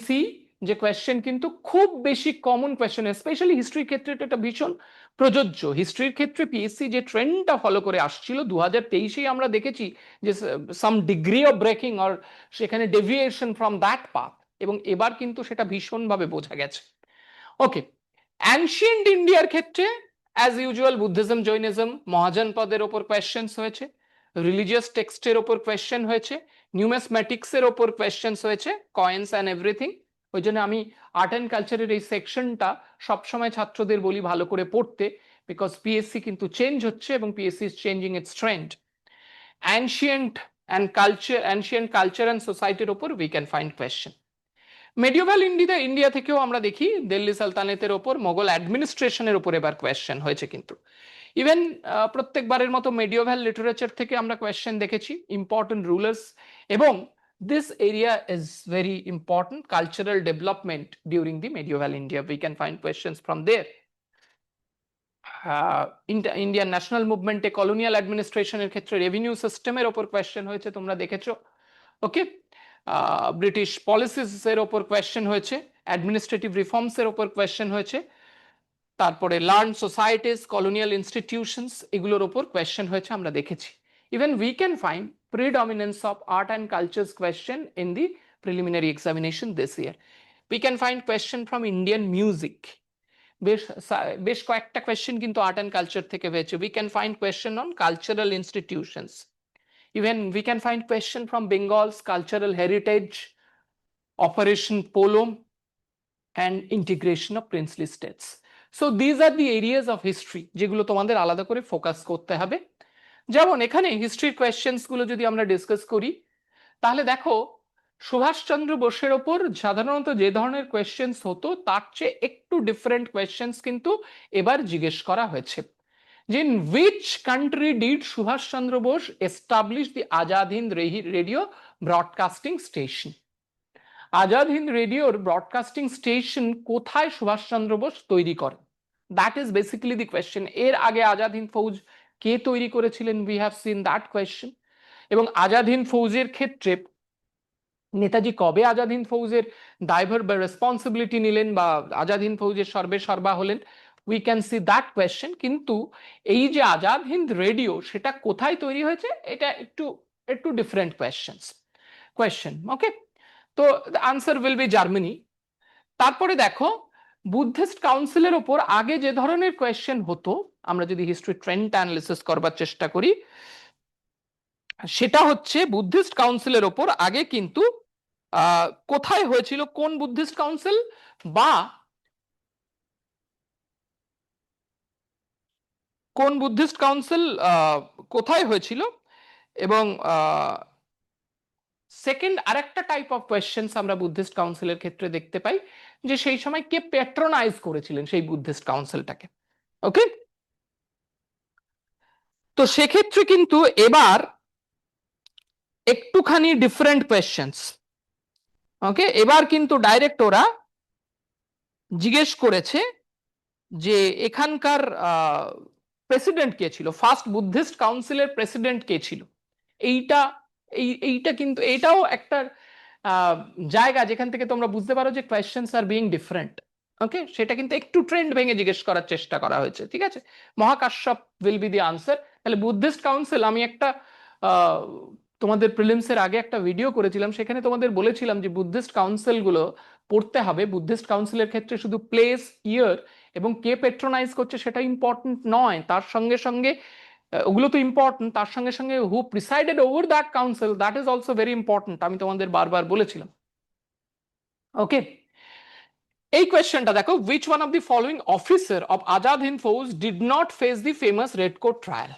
যে কোয়েশ্চেন কিন্তু খুব বেশি কমন কোয়েশ্চেন, স্পেশালি হিস্ট্রির ক্ষেত্রে এটা ভীষণ প্রযোজ্য। হিস্ট্রির ক্ষেত্রে পিএসসি যে ট্রেন্ডটা ফলো করে আসছিল 2023-এই আমরা দেখেছি যে সাম ডিগ্রি অফ ব্রেকিং অর সেখানে ডেভিয়েশন ফ্রম দ্যাট পাথ, এবং এবার কিন্তু সেটা ভীষণভাবে বোঝা গেছে। ওকে, অ্যানশিয়েন্ট ইন্ডিয়ার ক্ষেত্রে অ্যাজ ইউজুয়াল বুদ্ধিজম, জৈনিজম, মহাজনপদের ওপর কোয়েশ্চেন্স হয়েছে, রিলিজিয়াস টেক্সটের ওপর কোয়েশ্চেন হয়েছে, নিউমেসম্যাটিক্সের ওপর কোয়েশ্চেন্স হয়েছে, কয়েন্স অ্যান্ড এভরিথিং। ওই জন্য আমি আর্ট অ্যান্ড কালচারের এই সেকশনটা সবসময় ছাত্রদের বলি ভালো করে পড়তে, বিকজ পিএসসি কিন্তু চেঞ্জ হচ্ছে এবং PSC is changing its trend. Ancient culture and সোসাইটির ওপর we can find question. Medieval India থেকেও আমরা দেখি দিল্লি সালতানাতের ওপর, মোগল অ্যাডমিনিস্ট্রেশনের ওপর এবার কোয়েশ্চেন হয়েছে কিন্তু। ইভেন প্রত্যেকবারের মতো মেডিওভাল লিটারেচার থেকে আমরা কোয়েশ্চেন দেখেছি, ইম্পর্টেন্ট রুলার্স, এবং this area is very important, cultural development during the medieval India. We can find questions from there. Indian national movement A colonial administration এর ক্ষেত্রে রেভিনিউ সিস্টেমের ওপর কোয়েশ্চেন হয়েছে, তোমরা দেখেছো। ওকে, ব্রিটিশ পলিসিস এর ওপর কোয়েশ্চেন হয়েছে, অ্যাডমিনিস্ট্রেটিভ রিফর্মস এর ওপর কোয়েশ্চেন হয়েছে, তারপরে লার্ন সোসাইটিস, কলোনিয়াল ইনস্টিটিউশনস, এগুলোর ওপর কোয়েশ্চেন হয়েছে আমরা দেখেছি। Even we can find predominance of art and cultures question in the preliminary examination this year. We can find question from Indian music. বেশ কয়েকটা কোয়েশ্চেন কিন্তু আর্ট অ্যান্ড কালচার থেকে হয়েছে। We can find question on cultural institutions, even we can find question from Bengal's cultural heritage, operation polo, and integration of princely states. So these are the areas of history যেগুলো তোমাদের আলাদা করে focus করতে হবে। যেমন এখানে হিস্ট্রির questions গুলো যদি আমরা ডিসকাস করি, তাহলে দেখো সুভাষচন্দ্র বোসের ওপর সাধারণত যে ধরনের কোয়েশ্চেন্স হতো তার চেয়ে একটু ডিফারেন্ট কোয়েশ্চেন্স কিন্তু এবার জিজ্ঞেস করা হয়েছে। যে in which country did Subhas Chandra Bose establish the Azad Hind radio broadcasting station? Azad Hind রেডিওর ব্রডকাস্টিং স্টেশন কোথায় সুভাষচন্দ্র বোস তৈরি করেন? That is basically the question. এর আগে আজাদ হিন্দ ফৌজ কে তৈরি করেছিলেন? We have seen that question. এবং আজাদ হিন্দ ফৌজের ক্ষেত্রে নেতাজি কবে আজাদ হিন্দ ফৌজের দায়ভার বা রেসপন্সিবিলিটি নিলেন বা আজাদ হিন্দ ফৌজের সর্বে সর্বা হলেন? We can see that question. কিন্তু এই যে আজাদ হিন্দ রেডিও সেটা কোথায় তৈরি হয়েছে এটা একটু একটু ডিফারেন্ট কোয়েশ্চেন। ওকে, তো the answer will be Germany. তারপরে দেখো বুদ্ধিস্ট কাউন্সিলের ওপর আগে যে ধরনের কোয়েশ্চেন হতো, আমরা যদি হিস্ট্রি ট্রেন্ড অ্যানালিসিস করবার চেষ্টা করি, সেটা হচ্ছে বুদ্ধিস্ট কাউন্সিলের ওপর আগে কিন্তু কোথায় হয়েছিল, কোন বুদ্ধিস্ট কাউন্সিল বা কোন বুদ্ধিস্ট কাউন্সিল কোথায় হয়েছিল। এবং সেকেন্ড আরেকটা টাইপ অফ কোয়েশ্চেন্স আমরা বুদ্ধিস্ট কাউন্সিলের ক্ষেত্রে দেখতে পাই, যে সেই সময় কে প্যাট্রোনাইজ করেছিলেন সেই বুদ্ধিস্ট কাউন্সিলটাকে। ওকে, তো সেক্ষেত্রে কিন্তু এবার একটুখানি ডিফারেন্ট কোয়েশ্চেন্স। ওকে, এবার কিন্তু ডাইরেক্ট ওরা জিজ্ঞেস করেছে যে এখানকার প্রেসিডেন্ট কে ছিল, ফার্স্ট বুদ্ধিস্ট কাউন্সিলের প্রেসিডেন্ট কে ছিল। এইটা এইটা কিন্তু এটাও একটা জায়গা যেখান থেকে তোমরা বুঝতে পারো যে কোয়েশ্চেন্স আর বিং ডিফারেন্ট। ওকে, সেটা কিন্তু একটু ট্রেন্ড ভেঙে জিজ্ঞেস করার চেষ্টা করা হয়েছে। ঠিক আছে, Mahakashyapa will be the answer. তাহলে বুদ্ধিস্ট কাউন্সিল, আমি একটা তোমাদের প্রিলিমসের আগে একটা ভিডিও করেছিলাম, সেখানে তোমাদের বলেছিলাম যে বুদ্ধিস্ট কাউন্সিল গুলো পড়তে হবে। বুদ্ধিস্ট কাউন্সিলের ক্ষেত্রে শুধু প্লেস, ইয়ার এবং কে পেট্রোনাইজ করছে সেটা ইম্পর্টেন্ট নয়, তার সঙ্গে সঙ্গে ওগুলো তো ইম্পর্টেন্ট, তার সঙ্গে সঙ্গে who presided over that council, that is also very important. আমি তোমাদের বারবার বলেছিলাম। ওকে, এই কোয়েশ্চেনটা দেখো, which one of the following officer of Azad Hind Fauj did not face the famous red coat trial?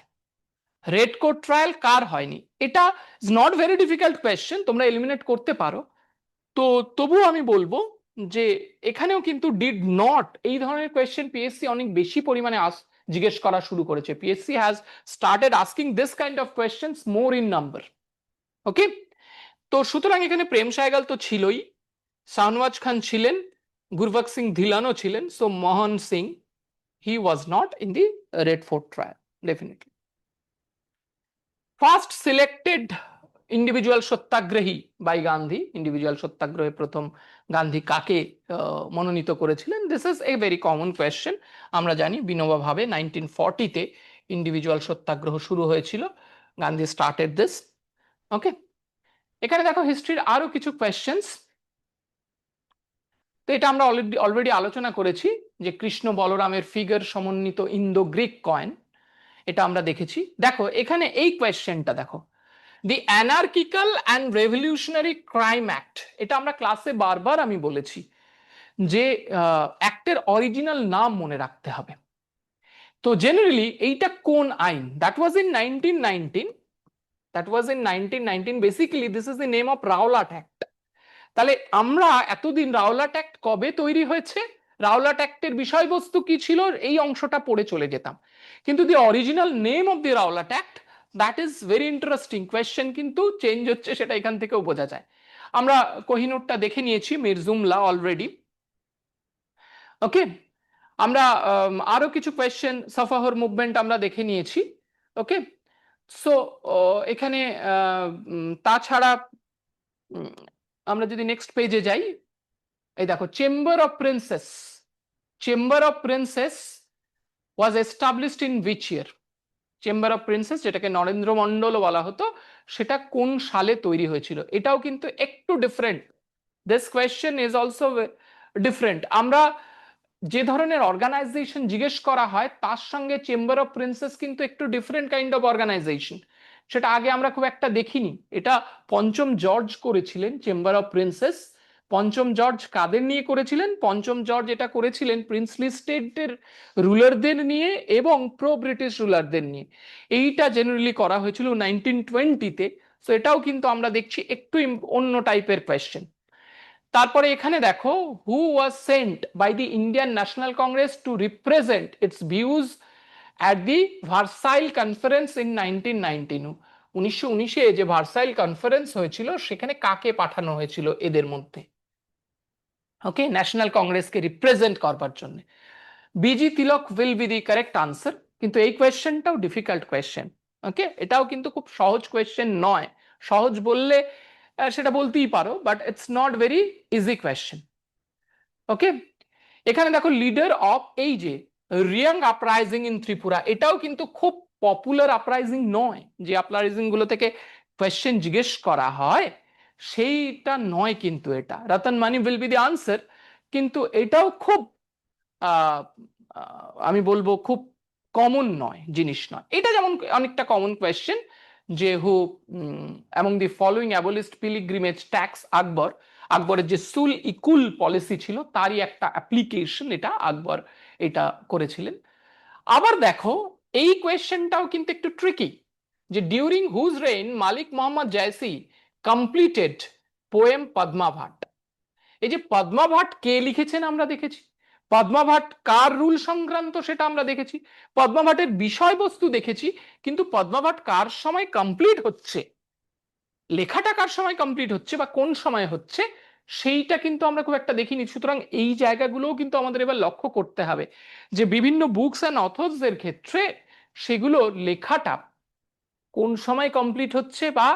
Red coat trial কার হয়নি? এটা is not very difficult question, তোমরা এলিমিনেট করতে পারো। তো তবুও আমি বলবো যে এখানেও কিন্তু ডিড নট, এই ধরনের কোয়েশ্চেন পিএসসি অনেক বেশি পরিমাণে জিজ্ঞেস করা শুরু করেছে। PSC has started asking this kind of questions more in number. Okay, তো সুতরাং এখানে প্রেম সায়গাল তো ছিলই, শাহনওয়াজ খান ছিলেন, গুরবক্স সিং ধিলানও ছিলেন। So Mohan Singh, he was not in the red fort trial definitely. First selected individual satyagrahi by Gandhi, individual সত্যাগ্রহে প্রথম গান্ধী কাকে মনোনীত করেছিলেন? This is a very common question. আমরা জানি বিনোবা ভাবে 1940-তে ইন্ডিভিজুয়াল সত্যাগ্রহ শুরু হয়েছিল, গান্ধী স্টার্টেড দিস। ওকে, এখানে দেখো হিস্ট্রির আরো কিছু কোয়েশ্চেন্স। তো এটা আমরা অলরেডি আলোচনা করেছি যে কৃষ্ণ বলরামের ফিগার সমন্বিত ইন্দো গ্রিক কয়েন, এটা আমরা দেখেছি। দেখো এখানে এই কোয়েশ্চেনটা দেখো, দি অ্যানার্কিক্যাল অ্যান্ড রেভলিউশনারি ক্রাইম অ্যাক্ট, এটা আমরা ক্লাসে বারবার আমি বলেছি যে অ্যাক্টের অরিজিনাল নাম মনে রাখতে হবে। তো জেনারেলি এইটা কোন আইন? That was in 1919, that was in 1919। Basically this is the name of Rowlatt act. তাহলে আমরা এতদিন রাওলাট অ্যাক্ট কবে তৈরি হয়েছে, রাওলাট অ্যাক্টের বিষয়বস্তু কি ছিল, এই অংশটা পড়ে চলে যেতাম। কিন্তু দি original name of the Rowlatt act, that is very interesting. Question কিন্তু চেঞ্জ হচ্ছে, সেটা এখান থেকেও বোঝা যায়। আমরা কোহিনুরটা দেখে নিয়েছি, মিরজুমলা অলরেডি। ওকে, আমরা আরো কিছু কোয়েশ্চেন, সাফাহর মুভমেন্ট আমরা দেখে নিয়েছি। ওকে, সো এখানে তাছাড়া আমরা যদি নেক্সট পেজে যাই, এই দেখো chamber of princess, chamber of princess was established in which year? Chamber of princess, যেটাকে নরেন্দ্র মন্ডল বলা হতো, সেটা কোন সালে তৈরি হয়েছিল? এটাও কিন্তু একটু different. This question is also different. আমরা যে ধরনের অর্গানাইজেশন জিজ্ঞেস করা হয় তার সঙ্গে চেম্বার অফ প্রিন্সেস কিন্তু একটু ডিফারেন্ট কাইন্ড অফ অর্গানাইজেশন, সেটা আগে আমরা খুব একটা দেখিনি। এটা পঞ্চম জর্জ করেছিলেন চেম্বার অফ প্রিন্সেস। পঞ্চম জর্জ কাদের নিয়ে করেছিলেন? পঞ্চম জর্জ এটা করেছিলেন প্রিন্সলি স্টেটের রুলারদের নিয়ে এবং প্রো ব্রিটিশ রুলারদের নিয়ে। এইটা জেনারেলি করা হয়েছিল 1920-তে। তো এটাও কিন্তু আমরা দেখছি একটু অন্য টাইপের কোয়েশ্চেন। তারপরে এখানে দেখো, who was sent by the Indian National Congress to represent its views at the Versailles conference in 1919? 1919-এ যে ভার্সাইল কনফারেন্স হয়েছিল সেখানে কাকে পাঠানো হয়েছিল এদের মধ্যে? ওকে, ন্যাশনাল কংগ্রেসকে রিপ্রেজেন্ট করবার জন্য। Busy Tilak will be the correct answer. কিন্তু এই কোয়েশ্চেনটাও ডিফিকাল্ট কোয়েশ্চেন। ওকে, এটাও কিন্তু খুব সহজ কোয়েশ্চেন নয়। সহজ বললে সেটা বলতেই পারো, but it's not very easy question. Okay, এখানে দেখো লিডার অফ এই যে রিয়াং আপরাইজিং ইন ত্রিপুরা, এটাও কিন্তু খুব পপুলার আপরাইজিং নয়। যে আপরাইজিং গুলো থেকে কোয়েশ্চেন জিজ্ঞেস করা হয় সেইটা নয় কিন্তু এটা। Ratan money will be the answer, কিন্তু এটাও খুব আমি বলবো খুব কমন নয়, জিনিস নয়। এটা যেমন অনেকটা কমন কোয়েশ্চেন যে who among the following abolished pilgrimage tax Akbar. আকবরের যে সুল ইকুল পলিসি ছিল তারই একটা অ্যাপ্লিকেশন এটা আকবর এটা করেছিলেন। আবার দেখো এই কোয়েশ্চেনটাও কিন্তু একটু ট্রিকি, যে ডিউরিং হুজ রেইন মালিক মোহাম্মদ জায়সি কমপ্লিটেড পোয়েম পদ্মা ভাট। এই যে পদ্মা ভাট কে লিখেছেন আমরা দেখেছি, পদ্মা ভাট কার রুল সংক্রান্ত সেটা আমরা দেখেছি, পদ্মা ভাটের বিষয়বস্তু দেখেছি, কিন্তু পদ্মা ভাট কার সময় কমপ্লিট হচ্ছে, লেখাটা কার সময় কমপ্লিট হচ্ছে বা কোন সময় হচ্ছে সেইটা কিন্তু আমরা খুব একটা দেখিনি। সুতরাং এই জায়গাগুলোও কিন্তু আমাদের এবার লক্ষ্য করতে হবে যে বিভিন্ন বুকস অ্যান্ড অথর্সের ক্ষেত্রে সেগুলো লেখাটা কোন সময় কমপ্লিট হচ্ছে বা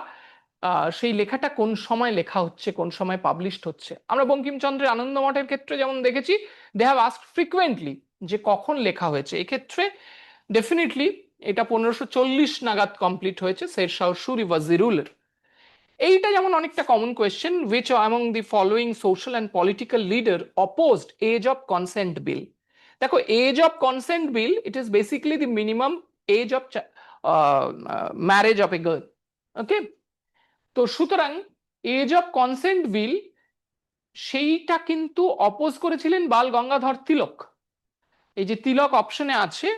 সেই লেখাটা কোন সময় লেখা হচ্ছে, কোন সময় পাবলিশড হচ্ছে। আমরা বঙ্কিমচন্দ্রের আনন্দমঠের ক্ষেত্রে যেমন দেখেছি, দে হ্যাভ আস্কড ফ্রিকুয়েন্টলি যে কখন লেখা হয়েছে। এক্ষেত্রে ডেফিনেটলি এটা 1540 নাগাদ কমপ্লিট হয়েছে শেরশাহ সুরি ওয়াজিরুলের। এইটা যেমন অনেকটা common question, which among the following social and political leader opposed age of consent bill? দেখো age of consent bill, it is basically the minimum age of marriage of a girl. Okay, তো সুতরাং age of consent বিল সেইটা কিন্তু oppose করেছিলেন বাল গঙ্গাধর তিলক। এই যে তিলক অপশনে আছে,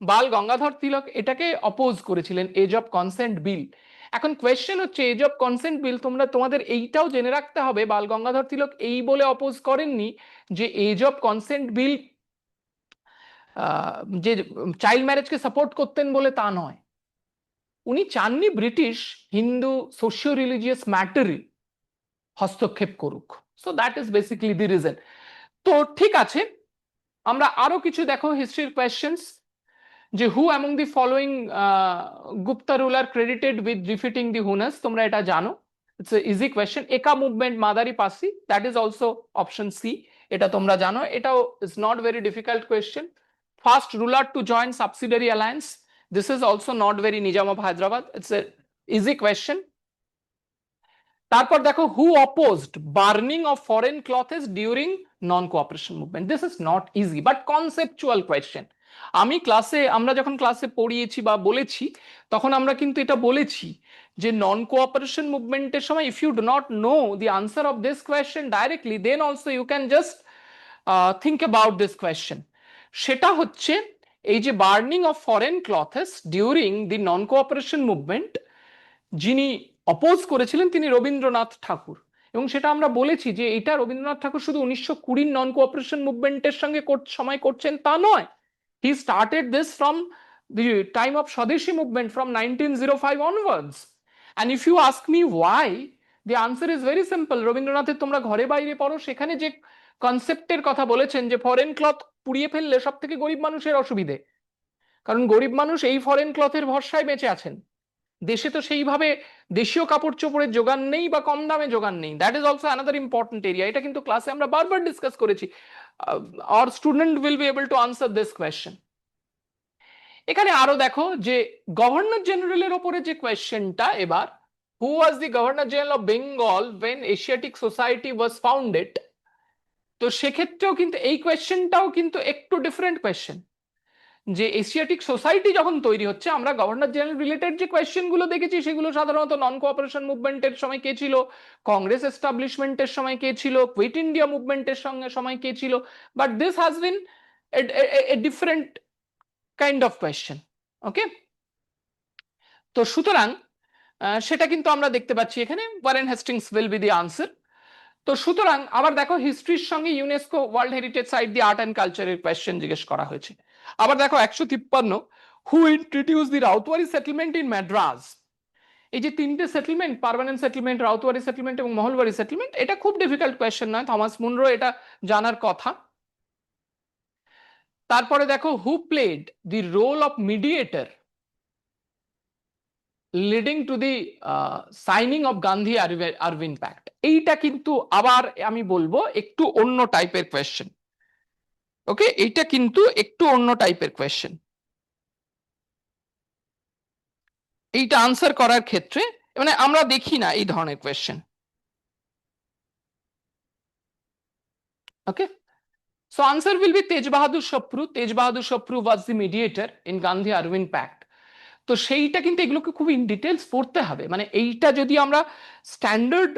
বাল গঙ্গাধর তিলক এটাকে অপোজ করেছিলেন এজ অফ কনসেন্ট বিল। এখন কোয়েশ্চেন হচ্ছে এজ অফ কনসেন্ট বিল, তোমাদের এইটাও জেনে রাখতে হবে বাল গঙ্গাধর তিলক এই বলে অপোজ করেননি যে এজ অফ কনসেন্ট বিল যে চাইল্ড ম্যারেজকে সাপোর্ট করতেন বলে তা নয়। উনি চাননি ব্রিটিশ হিন্দু সোশিও রিলিজিয়াস ম্যাটারে হস্তক্ষেপ করুক। So that is basically the reason. তো ঠিক আছে, আমরা আরো কিছু দেখো হিস্ট্রির কোয়েশ্চেন্স, যে who among the following Gupta ruler credited with defeating the Hunas. তোমরা এটা জানো, it's easy question. Eka movement Madari Pasi, that is also option C, এটা তোমরা জানো, এটাও is not very difficult question. First ruler to join subsidiary alliance, this is also not very Nizam of Hyderabad, it's a easy question. তারপর দেখো who opposed burning of foreign clothes during non cooperation movement, this is not easy but conceptual question. আমরা যখন ক্লাসে পড়িয়েছি বা বলেছি তখন আমরা কিন্তু এটা বলেছি যে নন কোঅপারেশন মুভমেন্টের সময় if you do not know the answer of this question directly, then also you can just think about this question. সেটা হচ্ছে এই যে burning of foreign clothes during the non cooperation movement, যিনি অপোজ করেছিলেন তিনি রবীন্দ্রনাথ ঠাকুর। এবং সেটা আমরা বলেছি যে এটা রবীন্দ্রনাথ ঠাকুর শুধু 1920 নন কোঅপারেশন মুভমেন্টের সঙ্গে সময় করছেন তা নয়, he started this from the time of Swadeshi movement from 1905 onwards. And if you ask me why, the answer is very simple. রবীন্দ্রনাথের তোমরা ঘরে বাইরে পড়ো, সেখানে যে কনসেপ্টের কথা বলেছেন যে ফরেন ক্লথ পুড়িয়ে ফেললে সব থেকে গরিব মানুষের অসুবিধে, কারণ গরিব মানুষ এই ফরেন ক্লথের ভরসায় বেঁচে আছেন, দেশে তো সেইভাবে দেশীয় কাপড় চোপড়ের যোগান নেই বা কম দামে যোগান নেই। That is also another important area. এটা কিন্তু ক্লাসে আমরা বারবার ডিসকাস করেছি। Hour student will be able to answer this question. এখানে আরো দেখো যে গভর্নর জেনারেলের ওপরে যে কোয়েশ্চেনটা এবার, who was the governor general of Bengal when Asiatic society was founded? তো সেক্ষেত্রেও কিন্তু এই কোয়েশ্চেনটাও কিন্তু একটু ডিফারেন্ট কোয়েশ্চেন, যে এশিয়াটিক সোসাইটি যখন তৈরি হচ্ছে, আমরা গভর্নর জেনারেল রিলেটেড যে কোয়েশ্চেন গুলো দেখেছি সেগুলো সাধারণত নন কোঅপারেশন মুভমেন্টের সময় কে ছিল, কংগ্রেস এস্টাবলিশমেন্টের সময় কে ছিল, কুইট ইন্ডিয়া মুভমেন্টের সঙ্গে সময় কে ছিল, but this has been a different kind of question. Okay, তো সুতরাং সেটা কিন্তু আমরা দেখতে পাচ্ছি এখানে Warren Hastings will be the answer. তো সুতরাং আবার দেখো হিস্ট্রির সঙ্গে UNESCO world heritage site the art and কালচারের কোয়েশ্চেন জিজ্ঞেস করা হয়েছে। আবার দেখো 153, who introduce the Ryotwari settlement in Madras. এই যে তিনটে settlement, permanent settlement, Ryotwari settlement এবং মহলবাড়ি সেটেলমেন্ট, এটা খুব ডিফিকাল্ট কোয়েশ্চেন নয়, থমাস মুনরো এটা জানার কথা। তারপরে দেখো who played the role of mediator leading to the signing of Gandhi Irwin pact. এইটা কিন্তু আবার আমি বলবো একটু অন্য টাইপের কোয়েশ্চেন। ওকে, এইটা কিন্তু একটু অন্য টাইপের কোয়েশ্চেন। এইটা আনসার করার ক্ষেত্রে মানে আমরা দেখি না এই ধরনের question. Okay, so answer will be Tej Bahadur Shapru. Tej Bahadur Shapru was the mediator in Gandhi Arvind Pact. তো সেইটা কিন্তু এগুলোকে খুব ইন ডিটেলস পড়তে হবে, মানে এইটা যদি আমরা স্ট্যান্ডার্ড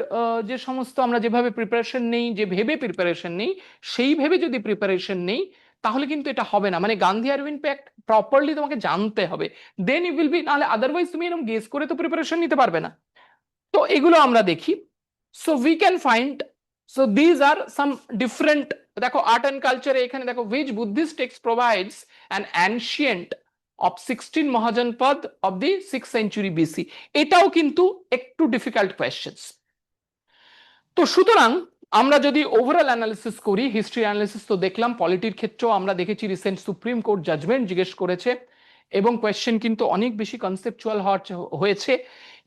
যে সমস্ত আমরা যেভাবে প্রিপারেশন নেই, যে ভেবে প্রিপারেশন নেই, সেই ভেবে যদি প্রিপারেশন নেই তাহলে কিন্তু এটা হবে না। মানে গান্ধী আরভিন প্যাক্ট প্রপারলি তোমাকে জানতে হবে, দেন ইউ উইল বি, নাহলে আদারওয়াইজ তুমি এরকম গেস করে তো প্রিপারেশন নিতে পারবে না। তো এগুলো আমরা দেখি। So we can find, so these are some different. দেখো আর্ট অ্যান্ড কালচারে এখানে দেখো which Buddhist text provides an ancient of 16 Mahajanpad of the 6th century BC। এটাও কিন্তু একটু ডিফিকাল্ট কোয়েশ্চেন্স। তো সুতরাং আমরা যদি ওভারঅল অ্যানালিসিস করি, হিস্ট্রি অ্যানালিসিস তো দেখলাম, পলিটির ক্ষেত্রেও আমরা দেখেছি রিসেন্ট সুপ্রিম কোর্ট জাজমেন্ট জিজ্ঞেস করেছে এবং কোয়েশ্চেন কিন্তু অনেক বেশি কনসেপচুয়াল হয়েছে।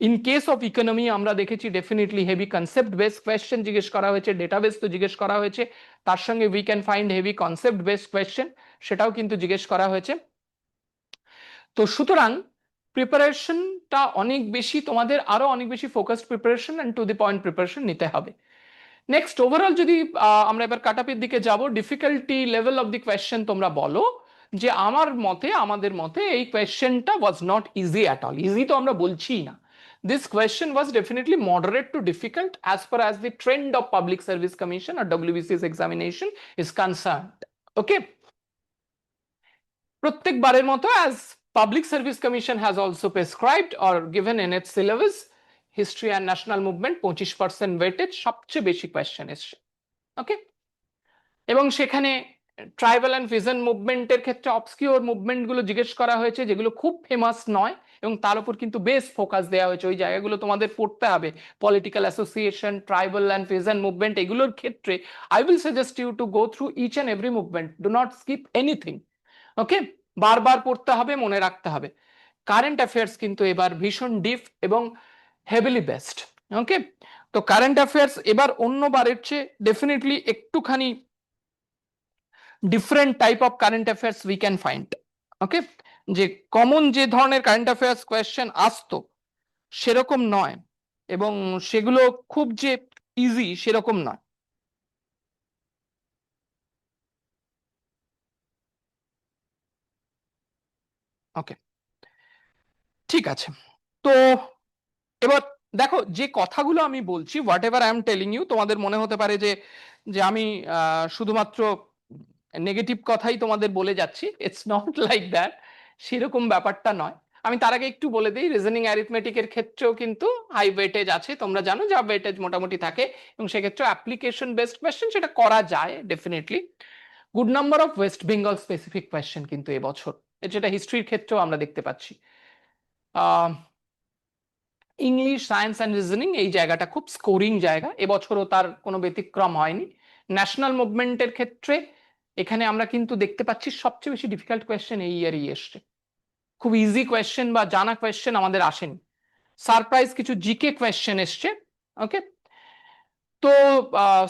ইন কেস অফ ইকোনমি আমরা দেখেছি definitely heavy concept base question জিজ্ঞেস করা হয়েছে, ডেটাবেস তো জিজ্ঞেস করা হয়েছে, তার সঙ্গে we can find heavy concept base question, সেটাও কিন্তু জিজ্ঞেস করা হয়েছে। তো সুতরাং প্রিপারেশনটা অনেক বেশি, তোমাদের আরো অনেক বেশি focused preparation and to the point preparation নিতে হবে। নেক্সট ওভারঅল যদি আমরা এবার কাটাপের দিকে যাব, difficulty level of the question তোমরা বলো যে আমার মতে, আমাদের মতে এই কোয়েশ্চেনটা ওয়াজ not easy at all. Easy তো আমরা বলছি না, this question was definitely moderate to difficult as far as the trend of Public Service Commission or WBCS examination is concerned. Okay, প্রত্যেকবারের মতো as Public Service Commission has also prescribed or given in its syllabus, history and national movement 25% weightage সবচেয়ে বেশি question এসছে। ওকে, এবং সেখানে tribal and vision মুভমেন্টের ক্ষেত্রে obscure movement গুলো জিজ্ঞেস করা হয়েছে যেগুলো খুব ফেমাস নয়, এবং তার উপর কিন্তু বেশ ফোকাস দেওয়া হয়েছে। ওই জায়গাগুলো তোমাদের পড়তে হবে, political association, tribal and vision movement, এগুলোর ক্ষেত্রে I will suggest you to go through each and every movement, do not skip anything. Okay, বারবার পড়তে হবে, মনে রাখতে হবে। কারেন্ট অ্যাফেয়ার্স কিন্তু এবার ভীষণ ডিপ এবং হেভিলি বেসড। ওকে, তো কারেন্ট অ্যাফেয়ার্স এবার অন্যবারের চেয়ে ডেফিনেটলি একটুখানি different type of current affairs we can find. Okay, যে কমন যে ধরনের কারেন্ট অ্যাফেয়ার্স কোয়েশ্চেন আসতো সেরকম নয়, এবং সেগুলো খুব যে ইজি সেরকম নয়। ওকে, ঠিক আছে। তো এবার দেখো যে কথাগুলো আমি বলছি, whatever I am telling you, তোমাদের মনে হতে পারে যে যে আমি শুধুমাত্র নেগেটিভ কথাই তোমাদের বলে যাচ্ছি। ইটস নট লাইক দ্যাট, সেরকম ব্যাপারটা নয়। আমি তার আগে একটু বলে দিই, রিজনিং অ্যারিথমেটিকের ক্ষেত্রেও কিন্তু হাই ওয়েটেজ আছে, তোমরা জানো যা ওয়েটেজ মোটামুটি থাকে, এবং সেক্ষেত্রে অ্যাপ্লিকেশন বেসড কোয়েশ্চেন সেটা করা যায় definitely. Good number of West Bengal specific question কিন্তু এবছর, যেটা হিস্ট্রির ক্ষেত্রেও আমরা দেখতে পাচ্ছি। ইংলিশ, সায়েন্স অ্যান্ড রিজনিং এই জায়গাটা খুব স্কোরিং জায়গা, এবছরও তার কোনো ব্যতিক্রম হয়নি। ন্যাশনাল মুভমেন্টের ক্ষেত্রে এখানে আমরা কিন্তু দেখতে পাচ্ছি সবচেয়ে বেশি ডিফিকাল্ট কোয়েশ্চেন এই ইয়ারই এসছে, খুব ইজি কোয়েশ্চেন বা জানা কোয়েশ্চেন আমাদের আসেনি। সারপ্রাইজ কিছু জিকে কোয়েশ্চেন এসছে। ওকে, তো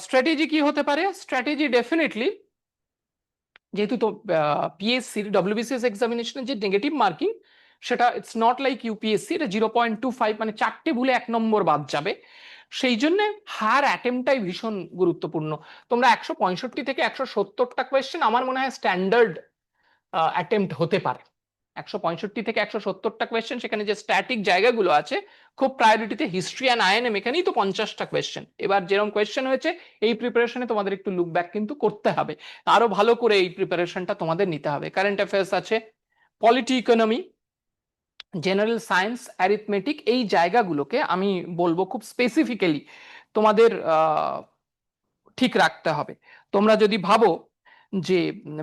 স্ট্র্যাটেজি কি হতে পারে? স্ট্র্যাটেজি ডেফিনেটলি, যেহেতু তো পিএসসি ডব্লিউবিসিএস এক্সামিনেশনের যে নেগেটিভ মার্কিং সেটা ইটস নট লাইক ইউপিএসসি, এটা 0.25, মানে 4টে ভুলে 1 নম্বর বাদ যাবে। সেই জন্য হার অ্যাটেম্পটাই ভীষণ গুরুত্বপূর্ণ। তোমরা 165 থেকে 170টা কোয়েশ্চেন আমার মনে হয় স্ট্যান্ডার্ড অ্যাটেম্পট হতে পারে। 165 থেকে 170টা কোয়েশ্চেন, সেখানে যে স্ট্যাটিক জায়গাগুলো আছে খুব প্রায়োরিটিতে হিস্ট্রি অ্যান্ড আইএনএম, এখানেই তো 50টা কোয়েশ্চেন। এবার যেরকম কোয়েশ্চেন হয়েছে এই প্রিপারেশনে তোমাদের একটু লুক ব্যাক কিন্তু করতে হবে, আরো ভালো করে এই প্রিপারেশনটা তোমাদের নিতে হবে। কারেন্ট অ্যাফেয়ার্স আছে, polity economy, general science, arithmetic, এই জায়গাগুলোকে আমি বলবো খুব স্পেসিফিক্যালি তোমাদের ঠিক রাখতে হবে। তোমরা যদি ভাবো যে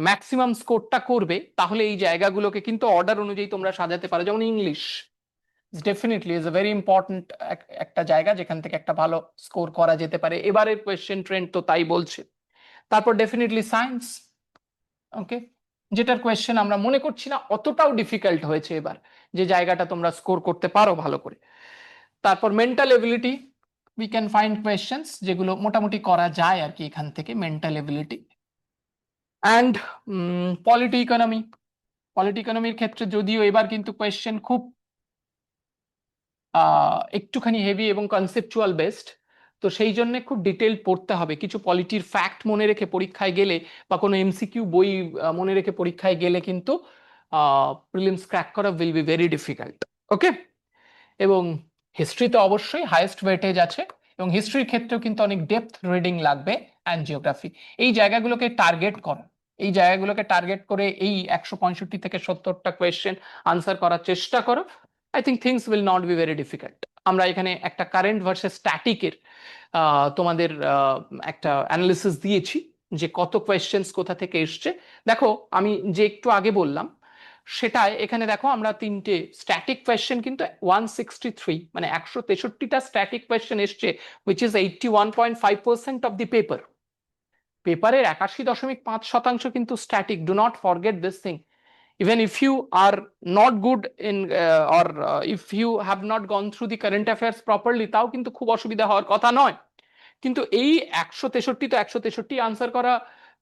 ম্যাক্সিমাম স্কোরটা করবে, তাহলে এই জায়গাগুলোকে কিন্তু অর্ডার অনুযায়ী তোমরা সাজাতে পারো। যেমন English definitely is a very important একটা জায়গা যেখান থেকে একটা ভালো স্কোর করা যেতে পারে, এবারের কোয়েশ্চেন ট্রেন্ড তো তাই বলছে। তারপর ডেফিনেটলি সায়েন্স, ওকে, যেটার কোয়েশ্চেন আমরা মনে করছি না অতটাও ডিফিকাল্ট হয়েছে এবার, যে জায়গাটা তোমরা স্কোর করতে পারো ভালো করে। তারপর mental ability, we can find questions যেগুলো মোটামুটি করা যায় আর কি এখান থেকে, mental ability. And polity economy, polity ইকোনমির ক্ষেত্রে যদিও এবার কিন্তু কোয়েশ্চেন খুব একটুখানি হেভি এবং কনসেপচুয়াল বেসড, তো সেই জন্য খুব ডিটেল পড়তে হবে। কিছু পলিটির ফ্যাক্ট মনে রেখে পরীক্ষায় গেলে বা কোনো এমসিকিউ বই মনে রেখে পরীক্ষায় গেলে কিন্তু প্রিলিমস ক্র্যাক করা উইল বি ভেরি ডিফিকাল্ট। ওকে, এবং হিস্ট্রিতে অবশ্যই হাইয়েস্ট ওয়েটেজ আছে, এবং হিস্ট্রির ক্ষেত্রেও কিন্তু অনেক ডেপথ রিডিং লাগবে, অ্যান্ড জিওগ্রাফি। এই জায়গাগুলোকে টার্গেট করো, এই জায়গাগুলোকে টার্গেট করে এই 165 থেকে 70টা কোয়েশ্চেন আনসার করার চেষ্টা করো। I think things will not be very difficult. আমরা এখানে একটা কারেন্ট ভার্সেস স্ট্যাটিকের তোমাদের একটা অ্যানালিসিস দিয়েছি, যে কত কোয়েশ্চেন্স কোথা থেকে এসছে। দেখো আমি যে একটু আগে বললাম সেটা এখানে দেখো, আমরা তিনটে স্ট্যাটিক কোয়েশ্চেন কিন্তু 163, মানে 163টা স্ট্যাটিক কোয়েশ্চেন এসছে, which is 81.5% of the paper. পেপারের 81.5% কিন্তু static, do not forget this thing. Even if you are not good in or if you have not gone through the current affairs properly, তাও কিন্তু খুব অসুবিধা হওয়ার কথা নয়। কিন্তু এই 163 তো 163 আনসার করা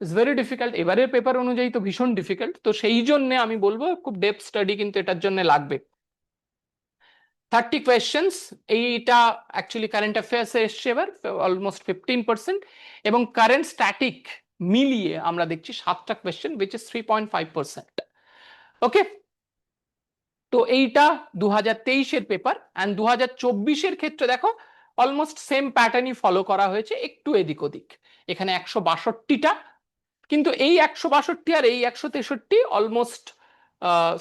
ইজ ভেরি ডিফিকাল্ট, এবারের পেপার অনুযায়ী তো ভীষণ ডিফিকাল্ট। তো সেই জন্য আমি বলবো খুব ডেপথ স্টাডি কিন্তু এটার জন্য লাগবে। 30 কোয়েশ্চেন্স, এইটা অ্যাকচুয়ালি কারেন্ট অ্যাফেয়ার্সে এসছে এবার অলমোস্ট 15%, এবং কারেন্ট স্ট্যাটিক মিলিয়ে আমরা দেখছি 7টা কোয়েশ্চেন, উইচ ইজ 3.5%। ওকে, তো এইটা 2023-এর পেপার। অ্যান্ড 2024-এর ক্ষেত্রে দেখো অলমোস্ট সেম প্যাটার্নই ফলো করা হয়েছে, একটু এদিক ওদিক। এখানে 162টা, কিন্তু এই 162 আর এই 163 অলমোস্ট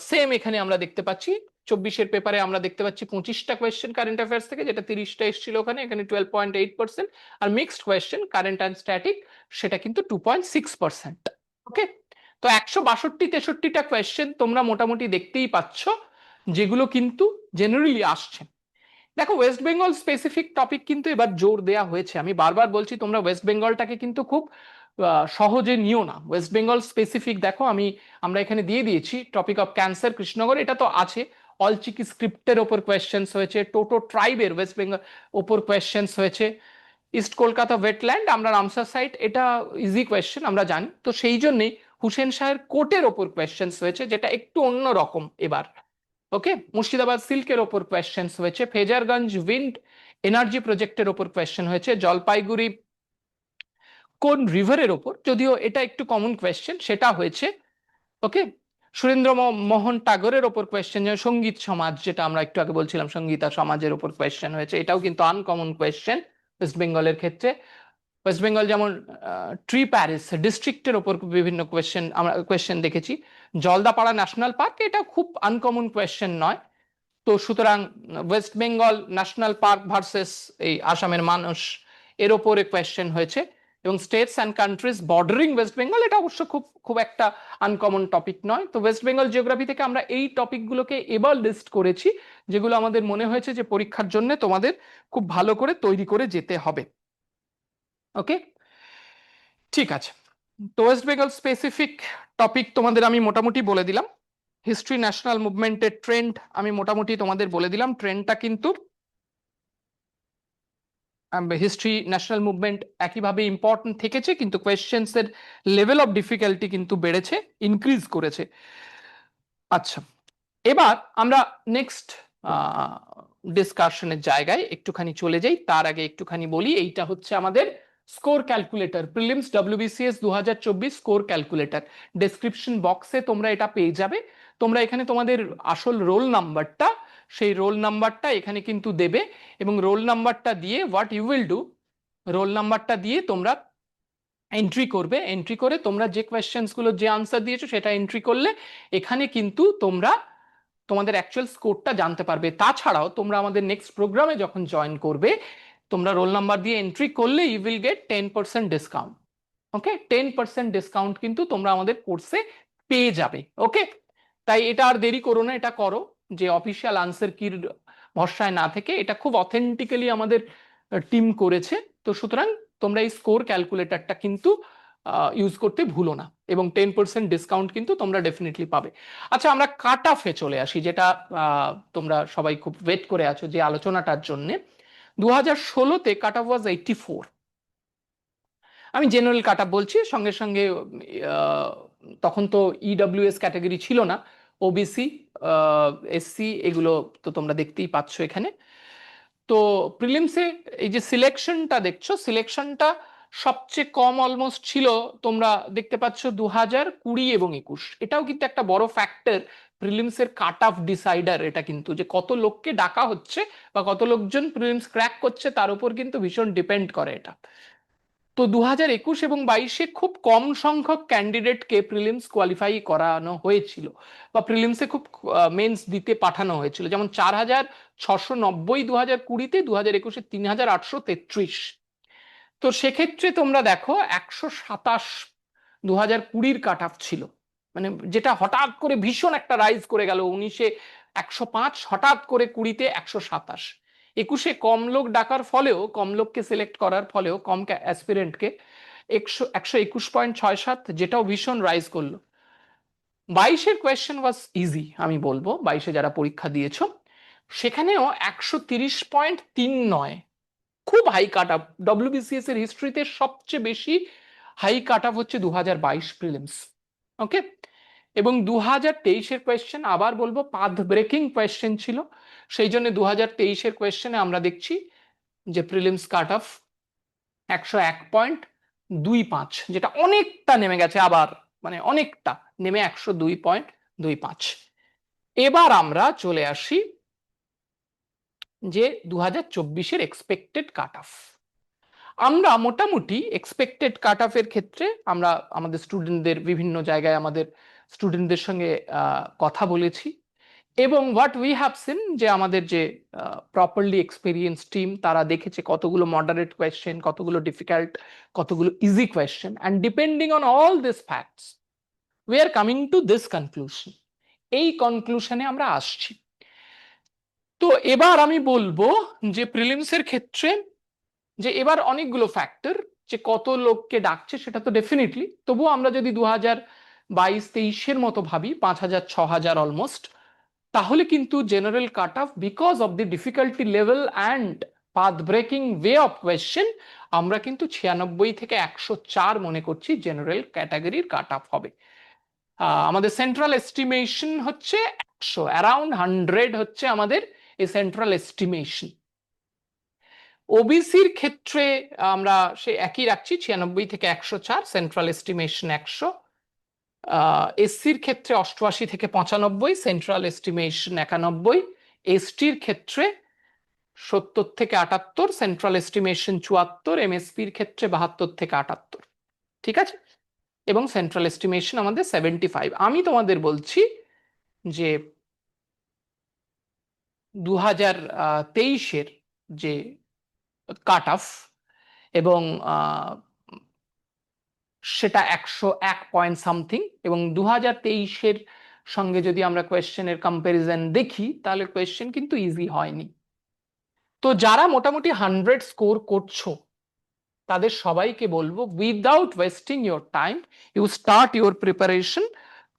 সেম এখানে আমরা দেখতে পাচ্ছি। 24-এর পেপারে আমরা দেখতে পাচ্ছি 25টা কোয়েশ্চেন কারেন্ট অ্যাফেয়ার্স থেকে, যেটা 30টা এসেছিল ওখানে, এখানে 12.8%। আর mixed question current and static, সেটা কিন্তু 2.6%। ওকে, তো 162-63টা কোয়েশ্চেন তোমরা মোটামুটি দেখতেই পাচ্ছ, যেগুলো কিন্তু জেনারেলি আসছে। দেখো ওয়েস্ট বেঙ্গল স্পেসিফিক টপিক কিন্তু এবার জোর দেয়া হয়েছে। আমি বারবার বলছি তোমরা ওয়েস্ট বেঙ্গলটাকে কিন্তু খুব সহজে নিও না। ওয়েস্ট বেঙ্গল স্পেসিফিক দেখো, আমরা এখানে দিয়ে দিয়েছি টপিক অফ ক্যান্সার কৃষ্ণনগর, এটা তো আছে। অলচিকি স্ক্রিপ্টের ওপর কোয়েশ্চেন্স হয়েছে, টোটো ট্রাইবের ওয়েস্ট বেঙ্গল ওপর কোয়েশ্চেন্স হয়েছে, ইস্ট কলকাতা ওয়েটল্যান্ড, আমরা রামসার সাইট, এটা ইজি কোয়েশ্চেন আমরা জানি। তো সেই জন্যই হুসেন শাহের কোর্টের ওপর কোয়েশ্চেন্স হয়েছে, যেটা একটু অন্য রকম এবার। ওকে, মুর্শিদাবাদ সিল্কের ওপর কোয়েশ্চেন্স হয়েছে, ফেজারগঞ্জ উইন্ড এনার্জি প্রজেক্টের ওপর কোয়েশ্চেন হয়েছে, জলপাইগুড়ি কোন রিভারের ওপর, যদিও এটা একটু কমন কোয়েশ্চেন, সেটা হয়েছে। ওকে, সুরেন্দ্র মোহন টাগোরের ওপর কোয়েশ্চেন, সঙ্গীত সমাজ, যেটা আমরা একটু আগে বলছিলাম সঙ্গীতা সমাজের ওপর কোয়েশ্চেন হয়েছে, এটাও কিন্তু আনকমন কোয়েশ্চেন ওয়েস্ট বেঙ্গলের ক্ষেত্রে। ওয়েস্ট বেঙ্গল যেমন ট্রি প্যারিস ডিস্ট্রিক্টের ওপর বিভিন্ন কোয়েশ্চেন দেখেছি। জলদাপাড়া ন্যাশনাল পার্ক, এটা খুব আনকমন কোয়েশ্চেন নয়। তো সুতরাং West Bengal national park versus এই আসামের মানুষ, এর ওপরে কোয়েশ্চেন হয়েছে। এবং states and countries bordering West Bengal, এটা অবশ্য খুব খুব একটা আনকমন টপিক নয়। তো ওয়েস্ট বেঙ্গল জিওগ্রাফি থেকে আমরা এই টপিকগুলোকে এবার লিস্ট করেছি, যেগুলো আমাদের মনে হয়েছে যে পরীক্ষার জন্য তোমাদের খুব ভালো করে তৈরি করে যেতে হবে। ওকে, ঠিক আছে। তো ওয়েস্ট বেঙ্গল স্পেসিফিক টপিক তোমাদের আমি মোটামুটি বলে দিলাম। হিস্ট্রি ন্যাশনাল মুভমেন্টের ট্রেন্ড আমি মোটামুটি তোমাদের বলে দিলাম। ট্রেন্ডটা কিন্তু হিস্ট্রি ন্যাশনাল মুভমেন্ট একইভাবে ইম্পর্টেন্ট থেকেছে, কিন্তু কোয়েশ্চেন্স এর লেভেল অফ ডিফিকাল্টি কিন্তু বেড়েছে, ইনক্রিজ করেছে। আচ্ছা, এবার আমরা নেক্সট ডিসকাশনের জায়গায় একটুখানি চলে যাই, তার আগে একটুখানি বলি এইটা হচ্ছে আমাদের score calculator, prelims WBCS 2024 score calculator. Description বক্সে তোমরা এটা পেয়ে যাবে। তোমরা এখানে তোমাদের আসল রোল নাম্বারটা, সেই রোল নাম্বারটা এখানে কিন্তু দেবে, এবং রোল নাম্বারটা দিয়ে what you will do, roll নাম্বারটা দিয়ে তোমরা এন্ট্রি করবে। এন্ট্রি করে তোমরা যে কোয়েশ্চেন্স গুলো যে আনসার দিয়েছো সেটা এন্ট্রি করলে এখানে কিন্তু তোমরা তোমাদের অ্যাকচুয়াল স্কোরটা জানতে পারবে। তাছাড়াও তোমরা আমাদের নেক্সট প্রোগ্রামে যখন জয়েন করবে, তোমরা রোল নাম্বার দিয়ে এন্ট্রি করলে you will get 10% discount. Okay, 10% discount কিন্তু তোমরা আমাদের কোর্সে পেয়ে যাবে। ওকে, তাই এটা আর দেরি করো না, এটা করো, যে অফিসিয়াল আনসার কির ভরসায় না থেকে এটা খুব অথেন্টিক্যালি আমাদের টিম করেছে। তো সুতরাং তোমরা এই স্কোর ক্যালকুলেটরটা কিন্তু ইউজ করতে ভুলো না, এবং 10% ডিসকাউন্ট কিন্তু তোমরা ডেফিনেটলি পাবে। আচ্ছা, আমরা কাট অফে চলে আসি, যেটা তোমরা সবাই খুব ওয়েট করে আছো যে আলোচনাটার জন্য। 2016-তে কাট অফ ওয়াজ 84। আমি জেনারেল কাট অফ বলছি, সঙ্গে সঙ্গে তখন তো EWS ক্যাটাগরি ছিল না, OBC, SC এগুলো তো তোমরা দেখতেই পাচ্ছ এখানে। তো প্রিলিমসে এই যে সিলেকশনটা দেখছো, সিলেকশনটা সবচেয়ে কম অলমোস্ট ছিল, তোমরা দেখতে পাচ্ছ 2020 এবং 21। এটাও কিন্তু একটা বড় ফ্যাক্টর প্রিলিমসের কাট অফ ডিসাইডার। এটা কিন্তু যে কত লোককে ডাকা হচ্ছে বা কত লোকজন প্রিলিমস ক্র্যাক করছে তার উপর কিন্তু ভীষণ ডিপেন্ড করে এটা। তো 2021 এবং 22-এ খুব কম সংখ্যক ক্যান্ডিডেটকে প্রিলিমস কোয়ালিফাই করানো হয়েছিল, বা প্রিলিমসে খুব মেন্স দিতে পাঠানো হয়েছিল, যেমন 4690 2020-তে, 2021-এ 3833। তো সেক্ষেত্রে তোমরা দেখো 127 2020-র কাট অফ ছিল, মানে যেটা হঠাৎ করে ভীষণ একটা রাইজ করে গেল। 19-এ 105, হঠাৎ করে 20-তে 127। 21-এ কম লোক ডাকার ফলেও, কম লোককে সিলেক্ট করার ফলেও, কম অ্যাসপিরেন্টকে 121.67, যেটাও ভীষণ রাইজ করলো। 22-এর কোয়েশ্চেন ওয়াজ ইজি, আমি বলবো 22-এ যারা পরীক্ষা দিয়েছো সেখানেও 130.39, খুব হাই কাট অফ। WBCS এর হিস্ট্রিতে সবচেয়ে বেশি হাই কাট অফ হচ্ছে 2022 প্রিলিমস। ওকে, এবং 2023-এর কোয়েশ্চেন আবার বলবো পাথ ব্রেকিং কোয়েশ্চেন ছিল, সেই জন্য 2023-এর কোয়েশ্চেনে আমরা দেখছি যে প্রিলিমস কাট অফ 101.25, যেটা অনেকটা নেমে গেছে আবার, মানে অনেকটা নেমে 102.25। এবার আমরা চলে আসি যে 2024-এর এক্সপেক্টেড কাট অফ। আমরা মোটামুটি এক্সপেক্টেড কাট অফের ক্ষেত্রে আমরা আমাদের স্টুডেন্টদের, বিভিন্ন জায়গায় আমাদের স্টুডেন্টদের সঙ্গে কথা বলেছি, এবং হোয়াট উই হ্যাভ সিন, যে আমাদের যে প্রপারলি এক্সপিরিয়েন্স টিম, তারা দেখেছে কতগুলো মডারেট কোয়েশ্চেন, কতগুলো ডিফিকাল্ট, কতগুলো easy question, and depending on all this facts we are coming to this conclusion. এই কনক্লুশনে আমরা আসছি। তো এবার আমি বলবো যে প্রিলিমসের ক্ষেত্রে যে এবার অনেকগুলো ফ্যাক্টর, যে কত লোককে ডাকছে সেটা তো ডেফিনেটলি, তবুও আমরা যদি 2022-23-এর মতো ভাবি, 5000 6000 অলমোস্ট, তাহলে কিন্তু general cut off, because of the difficulty level and path breaking way of question, আমরা কিন্তু 96 থেকে 104 মনে করছি জেনারেল ক্যাটাগরির কাট অফ হবে। আমাদের সেন্ট্রাল এস্টিমেশন হচ্ছে 100, অ্যারাউন্ড 100 হচ্ছে আমাদের এই সেন্ট্রাল এস্টিমেশন। ওবিসির ক্ষেত্রে আমরা সে একই রাখছি, 96 থেকে 104, সেন্ট্রাল এস্টিমেশন 100। এসসির ক্ষেত্রে 88 থেকে 95, সেন্ট্রাল এস্টিমেশন 91। এসটির ক্ষেত্রে 70 থেকে 78, সেন্ট্রাল এস্টিমেশন 74। এমএসপির ক্ষেত্রে 72 থেকে 78, ঠিক আছে, এবং সেন্ট্রাল এস্টিমেশন আমাদের 75। আমি তোমাদের বলছি যে 2023-এর যে কাট অফ, এবং সেটা 101 পয়েন্ট সামথিং, এবং 2023-এর সঙ্গে যদি আমরা কোয়েশ্চেনের কম্পারিজন দেখি তাহলে কোয়েশ্চেন কিন্তু ইজি হয়নি। তো যারা মোটামুটি 100 স্কোর করছো তাদের সবাইকে বলবো, without wasting your time, you start your preparation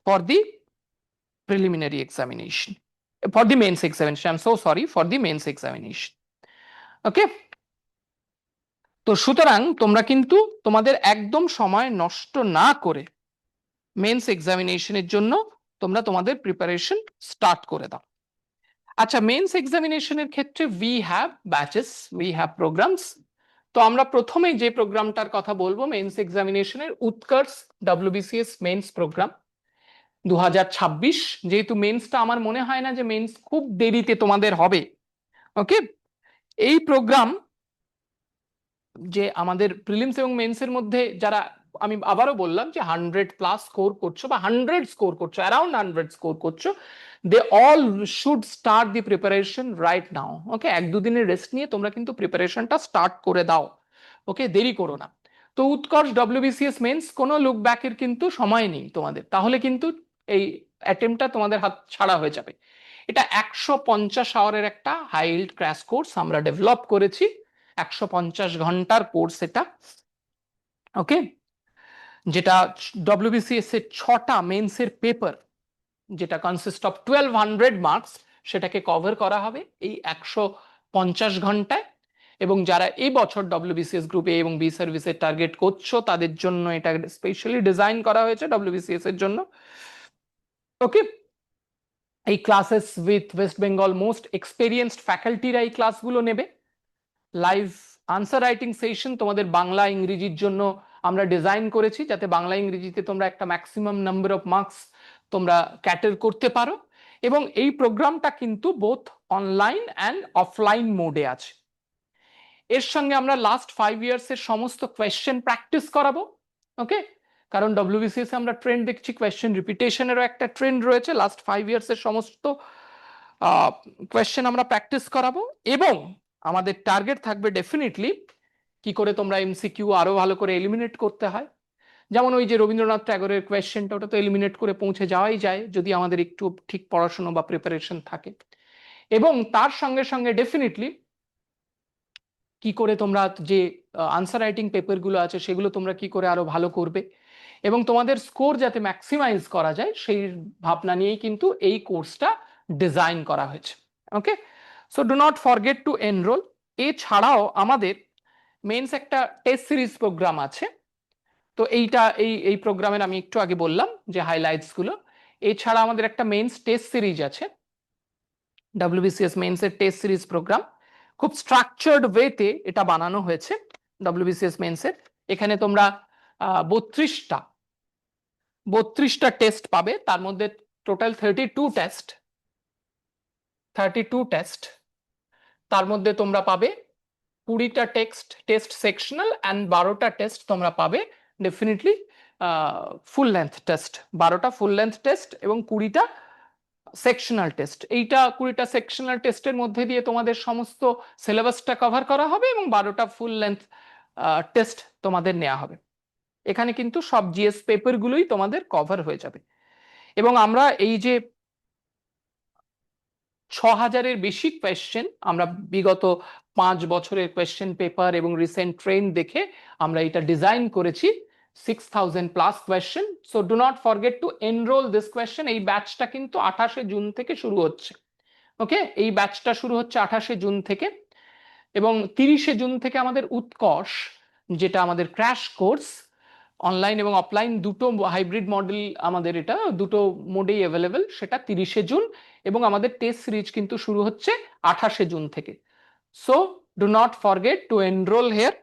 for the preliminary examination, for the mains examination, I am so sorry, for the mains examination. Okay, তো সুতরাং তোমরা কিন্তু তোমাদের একদম সময় নষ্ট না করে মেন্স এক্সামিনেশনের জন্য তোমরা তোমাদের প্রিপারেশন স্টার্ট করে দাও। আচ্ছা, মেন্স এক্সামিনেশনের ক্ষেত্রে we have batches, we have programs. তো আমরা প্রথমেই যে প্রোগ্রামটার কথা বলবো মেন্স এক্সামিনেশনের, উৎকর্ষ WBCS মেন্স প্রোগ্রাম 2026। যেহেতু মেন্সটা আমার মনে হয় না যে মেন্স খুব দেরিতে তোমাদের হবে, ওকে। এই প্রোগ্রাম যে আমাদের প্রিলিমস এবং মেন্সের মধ্যে যারা, আমি আবারও বললাম যে 100+ স্কোর করছো বা 100 স্কোর করছো, অ্যারাউন্ড 100 স্কোর করছো, they all should start the preparation right now, okay. 1-2 দিনের রেস্ট নিয়ে তোমরা কিন্তু প্রিপারেশনটা স্টার্ট করে দাও, ওকে, দেরি করো না। তো উৎকর্ষ WBCS মেন্স কোনো লুক ব্যাকের কিন্তু সময় নেই তোমাদের, তাহলে কিন্তু এই অ্যাটেম্পটা তোমাদের হাত ছাড়া হয়ে যাবে। এটা 150 আওয়ারের একটা হাই ইল্ড ক্র্যাশ কোর্স আমরা ডেভেলপ করেছি, 150 ঘন্টার কোর্স এটা, ওকে, যেটা WBCS এর 6টা মেন্সের পেপার, যেটা কনসিস্ট অফ 1200 মার্কস, সেটাকে কভার করা হবে এই 150 ঘন্টায়। এবং যারা এই বছর WBCS গ্রুপ এ এবং বি সার্ভিসের টার্গেট করছো, তাদের জন্য এটা স্পেশালি ডিজাইন করা হয়েছে WBCS এর জন্য, ওকে। এই classes with West Bengal most experienced ফ্যাকাল্টিরা এই ক্লাসগুলো নেবে। লাইভ আনসার রাইটিং সেশন তোমাদের বাংলা ইংরেজির জন্য আমরা ডিজাইন করেছি, যাতে বাংলা ইংরেজিতে তোমরা একটা ম্যাক্সিমাম নাম্বার অফ মার্কস তোমরা ক্যাটার করতে পারো। এবং এই প্রোগ্রামটা কিন্তু বোথ অনলাইন অ্যান্ড অফলাইন মোডে আছে। এর সঙ্গে আমরা লাস্ট 5 ইয়ার্স এর সমস্ত কোয়েশ্চেন প্র্যাকটিস করাবো, ওকে। কারণ WBCS আমরা ট্রেন্ড দেখছি, কোয়েশ্চেন রিপিটেশনেরও একটা ট্রেন্ড রয়েছে। লাস্ট 5 ইয়ার্স এর সমস্ত কোয়েশ্চেন আমরা প্র্যাকটিস করাবো। এবং আমাদের টার্গেট থাকবে ডেফিনেটলি কি করে তোমরা MCQ আরো ভালো করে এলিমিনেট করতে হয়। যেমন ওই যে রবীন্দ্রনাথ ট্যাগোরের কোয়েশ্চেনটা, ওটা তো এলিমিনেট করে পৌঁছে যাওয়াই যায় যদি আমাদের একটু ঠিক পড়াশোনা বা প্রিপারেশন থাকে। এবং তার সঙ্গে সঙ্গে ডেফিনেটলি কি করে তোমরা যে আনসার রাইটিং পেপারগুলো আছে সেগুলো তোমরা কি করে আরো ভালো করবে, এবং তোমাদের স্কোর যাতে ম্যাক্সিমাইজ করা যায় সেই ভাবনা নিয়েই কিন্তু এই কোর্সটা ডিজাইন করা হয়েছে, okay. So do not forget to enroll. এছাড়াও আমাদের মেন্স একটা টেস্ট সিরিজ প্রোগ্রাম আছে। তো এইটা এই প্রোগ্রামের আমি একটু আগে বললাম যে হাইলাইটস গুলো। এছাড়া আমাদের একটা মেন্স টেস্ট সিরিজ আছে, WBCS মেন্সের টেস্ট সিরিজ প্রোগ্রাম। খুব স্ট্রাকচার্ড ওয়েতে এটা বানানো হয়েছে WBCS মেন্সের। এখানে তোমরা 32টা টেস্ট পাবে, তার মধ্যে টোটাল 32 টেস্ট। তার মধ্যে তোমরা পাবে 20টা টেস্ট সেকশনাল অ্যান্ড 12টা টেস্ট তোমরা পাবে ডেফিনেটলি ফুল লেন্থ টেস্ট। 12টা ফুল লেন্থ টেস্ট এবং 20টা সেকশনাল টেস্ট। এইটা 20টা সেকশনাল টেস্টের মধ্যে দিয়ে তোমাদের সমস্ত সিলেবাসটা কভার করা হবে এবং 12টা ফুল লেন্থ টেস্ট তোমাদের নেওয়া হবে। এখানে কিন্তু সব GS পেপারগুলোই তোমাদের কভার হয়ে যাবে। এবং আমরা এই যে 6000-এর বেশি কোয়েশ্চেন আমরা বিগত 5 বছরের কোয়েশ্চেন পেপার এবং রিসেন্ট ট্রেন্ড দেখে আমরা এটা ডিজাইন করেছি 6000+ question. So do not forget to enroll this question. এই ব্যাচটা কিন্তু 28শে জুন থেকে শুরু হচ্ছে, ওকে। এই ব্যাচটা শুরু হচ্ছে 28শে জুন থেকে, এবং 30শে জুন থেকে আমাদের উৎকর্ষ, যেটা আমাদের ক্র্যাশ কোর্স, অনলাইন এবং অফলাইন দুটো হাইব্রিড মডেল আমাদের, এটা দুটো মোডেই অ্যাভেলেবেল, সেটা 30শে জুন। এবং আমাদের টেস্ট সিরিজ কিন্তু শুরু হচ্ছে 28শে জুন থেকে। So do not forget to enroll here,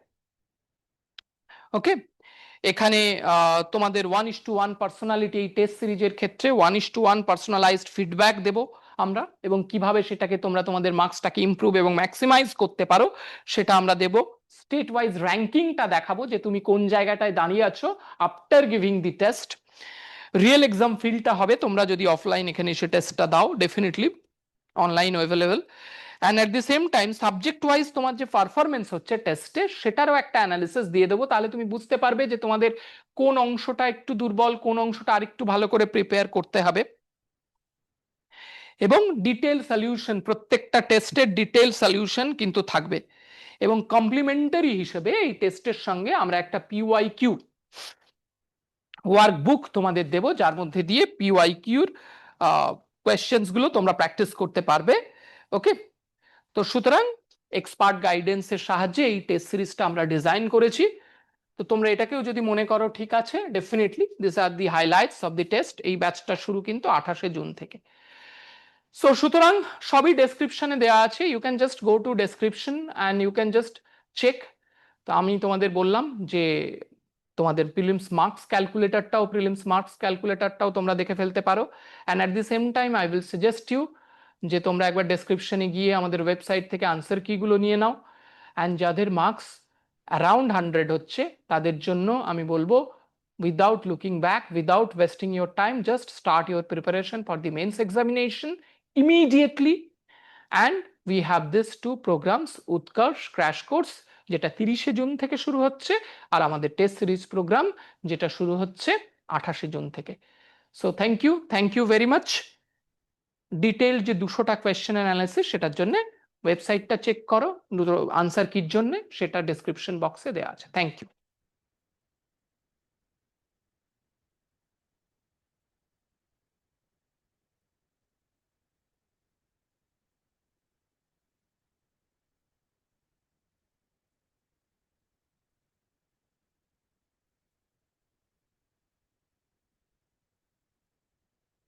okay. এখানে তোমাদের 1:1 পার্সোনালিটি, এই টেস্ট সিরিজের ক্ষেত্রে 1:1 পার্সোনালাইজড ফিডব্যাক দেব আমরা, এবং কিভাবে সেটাকে তোমরা তোমাদের মার্কসটাকে ইমপ্রুভ এবং ম্যাক্সিমাইজ করতে পারো সেটা আমরা দেব। স্টেট ওয়াইজ র্যাঙ্কিংটা দেখাবো যে তুমি কোন জায়গাটায় দাঁড়িয়ে আছো after giving the test. Real exam ফিল্ডটা হবে তোমরা যদি অফলাইন এখানে এসে টেস্টটা দাও, definitely online available. And at the same time subject wise তোমার যে পারফরমেন্স হচ্ছে টেস্টে সেটারও একটা অ্যানালিসিস দিয়ে দেবো, তাহলে তুমি বুঝতে পারবে যে তোমাদের কোন অংশটা একটু দুর্বল, কোন অংশটা আরেকটু ভালো করে প্রিপেয়ার করতে হবে। এবং ডিটেল সলিউশন, প্রত্যেকটা টেস্টের ডিটেল সলিউশন কিন্তু থাকবে। এবং কমপ্লিমেন্টারি হিসেবে এই টেস্টের সঙ্গে আমরা একটা PYQ ওয়ার্কবুক তোমাদের দেব, যার মধ্যে দিয়ে PYQর কোয়েশ্চেন্স গুলো তোমরা প্র্যাকটিস করতে পারবে, ওকে। তো সুতরাং এক্সপার্ট গাইডেন্সের সাহায্যে এই টেস্ট সিরিজটা আমরা ডিজাইন করেছি। তো তোমরা এটাকেও যদি মনে করো ঠিক আছে, definitely this are the highlights of the test. এই ব্যাচটা শুরু কিন্তু 28শে জুন থেকে। সো সুতরাং সবই ডেসক্রিপশনে দেওয়া আছে, you can just go to description and you can just check. তো আমি তোমাদের বললাম যে তোমাদের প্রিলিমস মার্কস ক্যালকুলেটরটাও তোমরা দেখে ফেলতে পারো। And at the same time I will suggest you যে তোমরা একবার ডেসক্রিপশনে গিয়ে আমাদের ওয়েবসাইট থেকে আনসার কিগুলো নিয়ে নাও। অ্যান্ড যাদের মার্কস অ্যারাউন্ড 100 হচ্ছে তাদের জন্য আমি বলবো, without looking back, without wasting your time, just start your preparation for the mains examination immediately. And we have these two programs, Utkarsh Crash Course যেটা 30শে জুন থেকে শুরু হচ্ছে, আর আমাদের টেস্ট সিরিজ প্রোগ্রাম যেটা শুরু হচ্ছে 28শে জুন থেকে। So thank you very much. Detail যে 200টা কোয়েশ্চেন অ্যানালাইসিস সেটার জন্য ওয়েবসাইটটা চেক করো, আনসার কির জন্য সেটা ডেসক্রিপশন বক্সে দেওয়া আছে। Thank you.